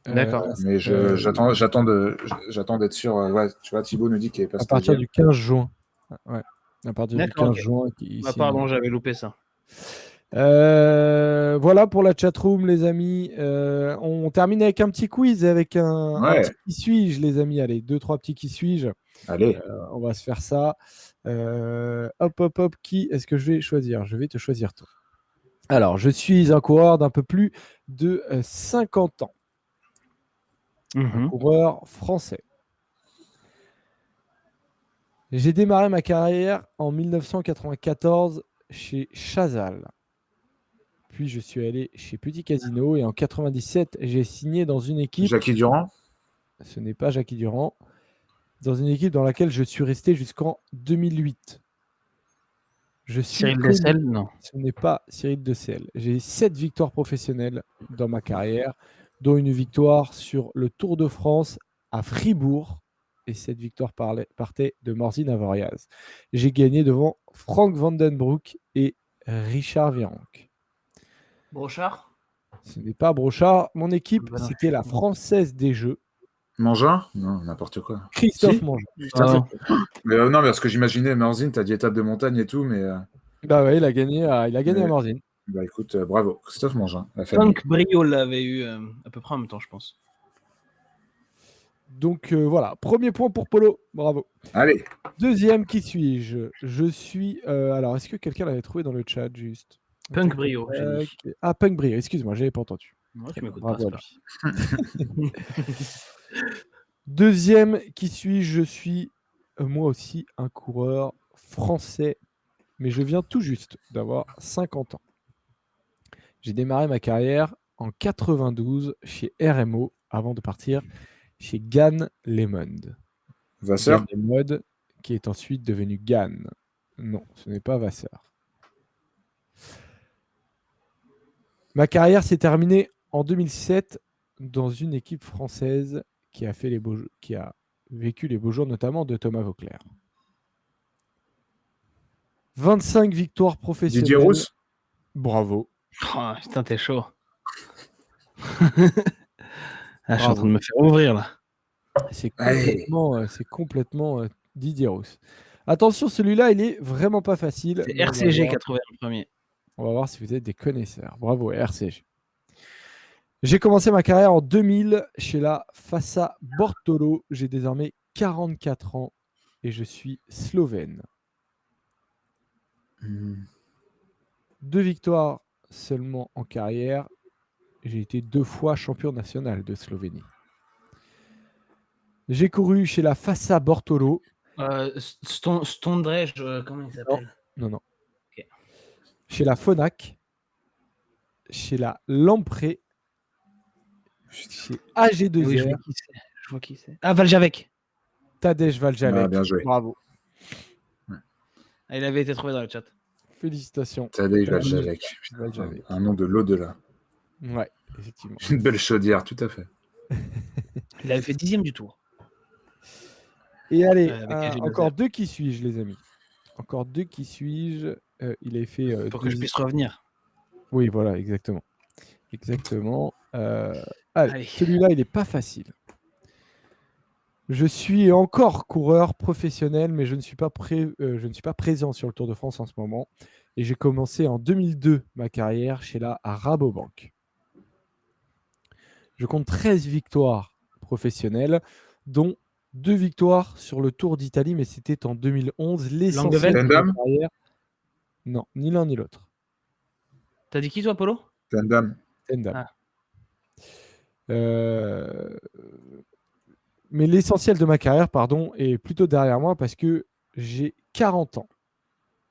[SPEAKER 3] D'accord.
[SPEAKER 2] Mais j'attends d'être sûr. Ouais, tu vois, Thibaut nous dit qu'il n'est pas
[SPEAKER 1] à partir
[SPEAKER 2] stagiaire.
[SPEAKER 1] du 15 juin. Ouais. À partir du
[SPEAKER 3] D'accord,
[SPEAKER 1] 15
[SPEAKER 3] ok.
[SPEAKER 1] juin. Qui
[SPEAKER 3] Bah,
[SPEAKER 1] signe.
[SPEAKER 3] pardon, j'avais loupé ça.
[SPEAKER 1] Voilà pour la chatroom, les amis. On termine avec un petit quiz, avec un
[SPEAKER 2] Ouais,
[SPEAKER 1] petit qui suis-je, les amis. Allez, 2-3 petits qui suis-je.
[SPEAKER 2] allez.
[SPEAKER 1] On va se faire ça. Hop. Qui est-ce que je vais choisir? Je vais te choisir toi. Alors, je suis un coureur d'un peu plus de 50 ans. Un coureur français. J'ai démarré ma carrière en 1994 chez Chazal. Puis je suis allé chez Petit Casino et en 97, j'ai signé dans une équipe.
[SPEAKER 2] Jackie Durand?
[SPEAKER 1] Ce n'est pas Jackie Durand. Dans une équipe dans laquelle je suis resté jusqu'en 2008. Je suis
[SPEAKER 3] Cyril
[SPEAKER 1] connu.
[SPEAKER 3] Dessel, non.
[SPEAKER 1] Ce n'est pas Cyril Dessel. J'ai 7 victoires professionnelles dans ma carrière, dont une victoire sur le Tour de France à Fribourg. Et cette victoire partait de Morzine Avoriaz. J'ai gagné devant Frank Vandenbroek et Richard Virenque.
[SPEAKER 3] Brochard?
[SPEAKER 1] Ce n'est pas Brochard. Mon équipe,
[SPEAKER 3] Bah non,
[SPEAKER 1] c'était la Française des Jeux.
[SPEAKER 2] Mangin? Non, n'importe quoi.
[SPEAKER 1] Christophe
[SPEAKER 2] Si
[SPEAKER 1] Mangin.
[SPEAKER 2] Putain,
[SPEAKER 3] non.
[SPEAKER 2] mais, non, mais parce que j'imaginais, Morzine, t'as dit étape de montagne et tout, mais
[SPEAKER 1] Bah ouais, il a gagné à Morzine.
[SPEAKER 2] bah écoute, bravo, Christophe Mangin, la famille.
[SPEAKER 3] Punk Brio l'avait eu à peu près en même temps, je pense.
[SPEAKER 1] Donc voilà, premier point pour Polo. Bravo.
[SPEAKER 2] Allez.
[SPEAKER 1] Deuxième, qui suis-je? Je suis. Alors, est-ce que quelqu'un l'avait trouvé dans le chat juste?
[SPEAKER 3] Punk Brio, j'ai dit.
[SPEAKER 1] Ah, Punk Brio, excuse-moi, j'avais pas entendu.
[SPEAKER 3] Moi, tu m'écoutes
[SPEAKER 1] Bravo
[SPEAKER 3] pas,
[SPEAKER 1] à lui. Deuxième, qui suis-je? Je suis moi aussi un coureur français, mais je viens tout juste d'avoir 50 ans. J'ai démarré ma carrière en 92 chez RMO avant de partir chez Gann Lemond.
[SPEAKER 2] Vasseur?
[SPEAKER 1] Gann Lemond, qui est ensuite devenu Gann. Non, ce n'est pas Vasseur. Ma carrière s'est terminée en 2007 dans une équipe française qui a vécu les beaux jours, notamment de Thomas Vauclair. 25 victoires professionnelles.
[SPEAKER 2] Didier Rousse?
[SPEAKER 1] Bravo.
[SPEAKER 3] Oh, putain, t'es chaud. Je suis en train de me faire ouvrir là.
[SPEAKER 1] C'est complètement Didier Rousse. Attention, celui-là, il est vraiment pas facile.
[SPEAKER 3] C'est RCG qui a trouvé le premier.
[SPEAKER 1] On va voir si vous êtes des connaisseurs. Bravo, RCG. J'ai commencé ma carrière en 2000 chez la Fassa Bortolo. J'ai désormais 44 ans et je suis slovène. 2 victoires seulement en carrière. J'ai été 2 fois champion national de Slovénie. J'ai couru chez la Fassa Bortolo.
[SPEAKER 3] Stondrej, comment il s'appelle?
[SPEAKER 1] Non.
[SPEAKER 3] Okay.
[SPEAKER 1] Chez la Phonak, chez la Lampré, chez AG2R.
[SPEAKER 3] Oui, je vois qui c'est. Ah, Valjavec.
[SPEAKER 1] Tadej Valjavec.
[SPEAKER 2] Ah, bien joué.
[SPEAKER 1] Bravo.
[SPEAKER 3] Ah, il avait été trouvé dans le chat.
[SPEAKER 1] Félicitations.
[SPEAKER 2] Tadej Valjavec. Un nom de l'au-delà.
[SPEAKER 1] Ouais, effectivement.
[SPEAKER 2] Une belle chaudière, tout à fait.
[SPEAKER 3] Il avait fait 10e du tour.
[SPEAKER 1] Et allez,
[SPEAKER 3] avec AG
[SPEAKER 1] encore
[SPEAKER 3] Loser.
[SPEAKER 1] 2 qui suis-je, les amis? Encore 2 qui suis-je? Il avait fait
[SPEAKER 3] Pour que je puisse revenir.
[SPEAKER 1] Oui, voilà, exactement. Exactement. Allez,
[SPEAKER 3] Allez.
[SPEAKER 1] celui-là, il n'est pas facile. Je suis encore coureur professionnel, mais je ne suis pas présent sur le Tour de France en ce moment. Et j'ai commencé en 2002 ma carrière chez la Rabobank. Je compte 13 victoires professionnelles, dont 2 victoires sur le Tour d'Italie, mais c'était en 2011. L'essentiel de ma
[SPEAKER 2] Tendam.
[SPEAKER 1] carrière. Non, ni l'un ni l'autre.
[SPEAKER 3] T'as dit qui, toi, Polo?
[SPEAKER 2] Tendam.
[SPEAKER 1] Tendam.
[SPEAKER 3] Ah.
[SPEAKER 1] Mais l'essentiel de ma carrière, pardon, est plutôt derrière moi parce que j'ai 40 ans.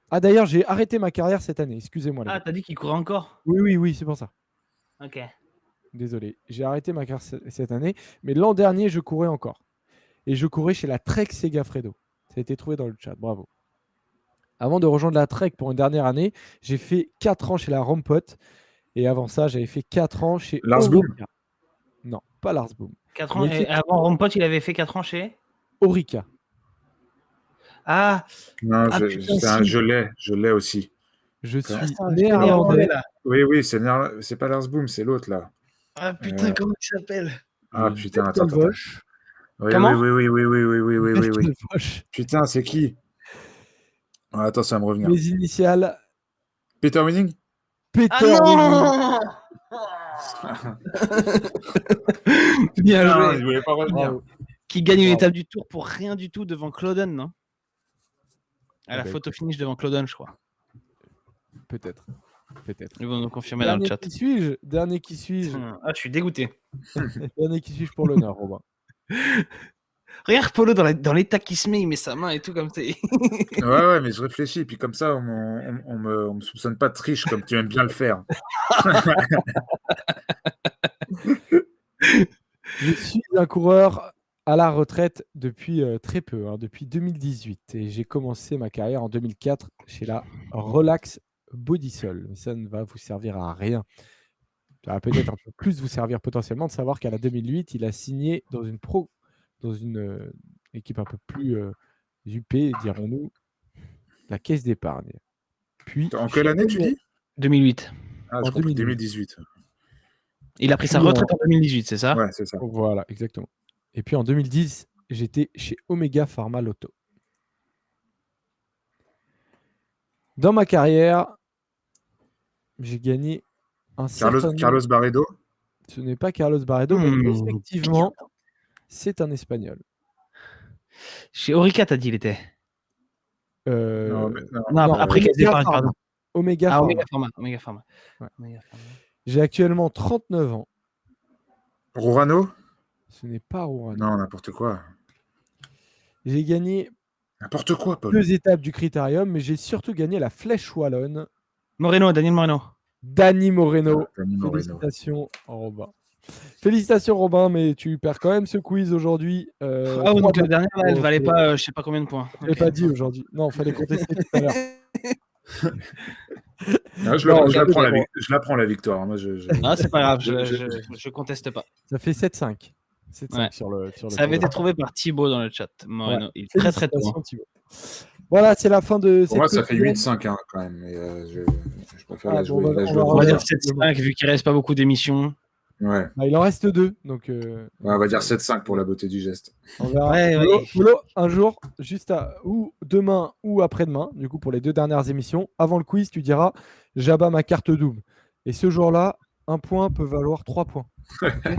[SPEAKER 1] Ah, d'ailleurs, j'ai arrêté ma carrière cette année. Excusez-moi, les
[SPEAKER 3] Ah,
[SPEAKER 1] gars.
[SPEAKER 3] t'as dit qu'il courait encore?
[SPEAKER 1] Oui, c'est pour ça.
[SPEAKER 3] Ok.
[SPEAKER 1] Désolé. J'ai arrêté ma carrière cette année, mais l'an dernier, je courais encore. Et je courais chez la Trek Segafredo. Ça a été trouvé dans le chat. Bravo. Avant de rejoindre la Trek pour une dernière année, j'ai fait 4 ans chez la Rampot. Et avant ça, j'avais fait 4 ans chez
[SPEAKER 2] Lars Boom.
[SPEAKER 1] Orica. Non, pas Lars Boom.
[SPEAKER 3] 4 ans. Et avant Rompot, il avait fait 4 ans chez
[SPEAKER 1] Orica.
[SPEAKER 3] Ah.
[SPEAKER 2] Non,
[SPEAKER 3] Ah, putain, si.
[SPEAKER 2] je l'ai aussi.
[SPEAKER 1] Je suis
[SPEAKER 3] néerlandais,
[SPEAKER 1] néerlandais.
[SPEAKER 3] là.
[SPEAKER 2] Oui, c'est pas Lars Boom, c'est l'autre là.
[SPEAKER 3] Ah putain, comment il s'appelle?
[SPEAKER 2] Ah putain, attends.
[SPEAKER 1] Vettelbosch.
[SPEAKER 2] Oui.
[SPEAKER 3] Comment?
[SPEAKER 2] Oui.
[SPEAKER 1] Vettelbosch.
[SPEAKER 2] Putain, c'est qui? Ah, attends, ça va me revenir.
[SPEAKER 1] Mes initiales.
[SPEAKER 2] Peter Winning?
[SPEAKER 1] Peter
[SPEAKER 3] Ah
[SPEAKER 1] Winning.
[SPEAKER 3] non. Bien
[SPEAKER 2] Non,
[SPEAKER 3] joué.
[SPEAKER 2] je voulais pas revenir.
[SPEAKER 1] Bravo.
[SPEAKER 3] Qui gagne une étape du Tour pour rien du tout devant Clauden, non? À la photo finish devant Clauden, je crois.
[SPEAKER 1] Peut-être.
[SPEAKER 3] Ils vont nous confirmer dans le chat.
[SPEAKER 1] Dernier qui suis-je?
[SPEAKER 3] Ah, je suis dégoûté.
[SPEAKER 1] Dernier qui suis-je pour l'honneur, Robin?
[SPEAKER 3] Regarde Polo dans l'état qui se met, il met sa main et tout comme ça.
[SPEAKER 2] Ouais, mais je réfléchis, et puis comme ça, on me soupçonne pas de triche, comme tu aimes bien le faire.
[SPEAKER 1] Je suis un coureur à la retraite depuis très peu, depuis 2018. Et j'ai commencé ma carrière en 2004 chez la Relax Bodysol. Mais ça ne va vous servir à rien. Ça va peut-être un peu plus vous servir potentiellement de savoir qu'à la 2008, il a signé dans une équipe un peu plus huppée, dirons-nous, la Caisse d'épargne. Puis,
[SPEAKER 2] En quelle année tu dis?
[SPEAKER 3] 2008.
[SPEAKER 2] Ah,
[SPEAKER 1] En
[SPEAKER 2] je compris
[SPEAKER 1] 2018.
[SPEAKER 2] 2018.
[SPEAKER 3] Il a pris sa retraite en 2018, c'est ça?
[SPEAKER 2] Ouais, c'est ça.
[SPEAKER 1] Voilà, exactement. Et puis en 2010, j'étais chez Omega Pharma Lotto. Dans ma carrière, j'ai gagné un certain nombre.
[SPEAKER 2] Carlos Barredo?
[SPEAKER 1] Ce n'est pas Carlos Barredo, mais effectivement, c'est un Espagnol.
[SPEAKER 3] Chez Orica, t'as dit il était.
[SPEAKER 2] Non,
[SPEAKER 3] après Caisse d'épargne, pardon.
[SPEAKER 1] Omega Pharma.
[SPEAKER 3] Omega Pharma.
[SPEAKER 1] Ouais.
[SPEAKER 3] Omega Pharma.
[SPEAKER 1] J'ai actuellement 39 ans.
[SPEAKER 2] Rurano?
[SPEAKER 1] Ce n'est pas Rurano.
[SPEAKER 2] Non, n'importe quoi.
[SPEAKER 1] J'ai gagné
[SPEAKER 2] N'importe quoi, Paul.
[SPEAKER 1] 2 étapes du Critérium, mais j'ai surtout gagné la Flèche Wallonne.
[SPEAKER 3] Daniel Moreno.
[SPEAKER 1] Dani Moreno.
[SPEAKER 2] Dani Moreno.
[SPEAKER 1] Félicitations, Robin. Félicitations, Robin, mais tu perds quand même ce quiz aujourd'hui.
[SPEAKER 3] Donc la dernière, elle valait pas, je sais pas combien de points.
[SPEAKER 1] Je l'ai pas dit aujourd'hui. Non, il fallait contester tout à l'heure.
[SPEAKER 2] Non, je la prends la victoire. Moi,
[SPEAKER 3] Ah, c'est pas grave, je conteste pas.
[SPEAKER 1] Ça fait 7-5. 7-5
[SPEAKER 3] Ouais.
[SPEAKER 1] sur le
[SPEAKER 3] Ça avait été trouvé par Thibaut dans le chat. Moreno, il est très très tôt.
[SPEAKER 1] Voilà, c'est la fin de
[SPEAKER 2] Pour moi, ça fait 8-5 hein, quand même. Mais je préfère la jouer.
[SPEAKER 3] On va dire 7-5 vu qu'il reste pas beaucoup d'émissions.
[SPEAKER 2] Ouais.
[SPEAKER 1] Bah, il en reste 2. Donc,
[SPEAKER 2] on va dire 7-5 pour la beauté du geste.
[SPEAKER 1] On verra. Polo, un jour, ou demain ou après-demain, du coup, pour les 2 dernières émissions, avant le quiz, tu diras j'abats ma carte double. Et ce jour-là, un point peut valoir 3 points. Okay.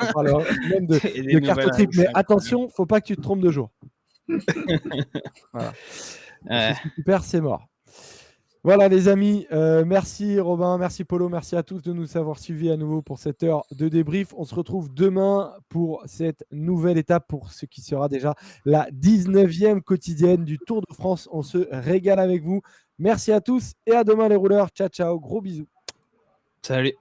[SPEAKER 1] On parlera même de carte triple. Mais attention, il ne faut pas que tu te trompes de jour. Voilà. Si tu perds, c'est mort. Voilà les amis, merci Robin, merci Polo, merci à tous de nous avoir suivis à nouveau pour cette heure de débrief. On se retrouve demain pour cette nouvelle étape, pour ce qui sera déjà la 19e quotidienne du Tour de France. On se régale avec vous. Merci à tous et à demain les rouleurs. Ciao, ciao, gros bisous.
[SPEAKER 3] Salut.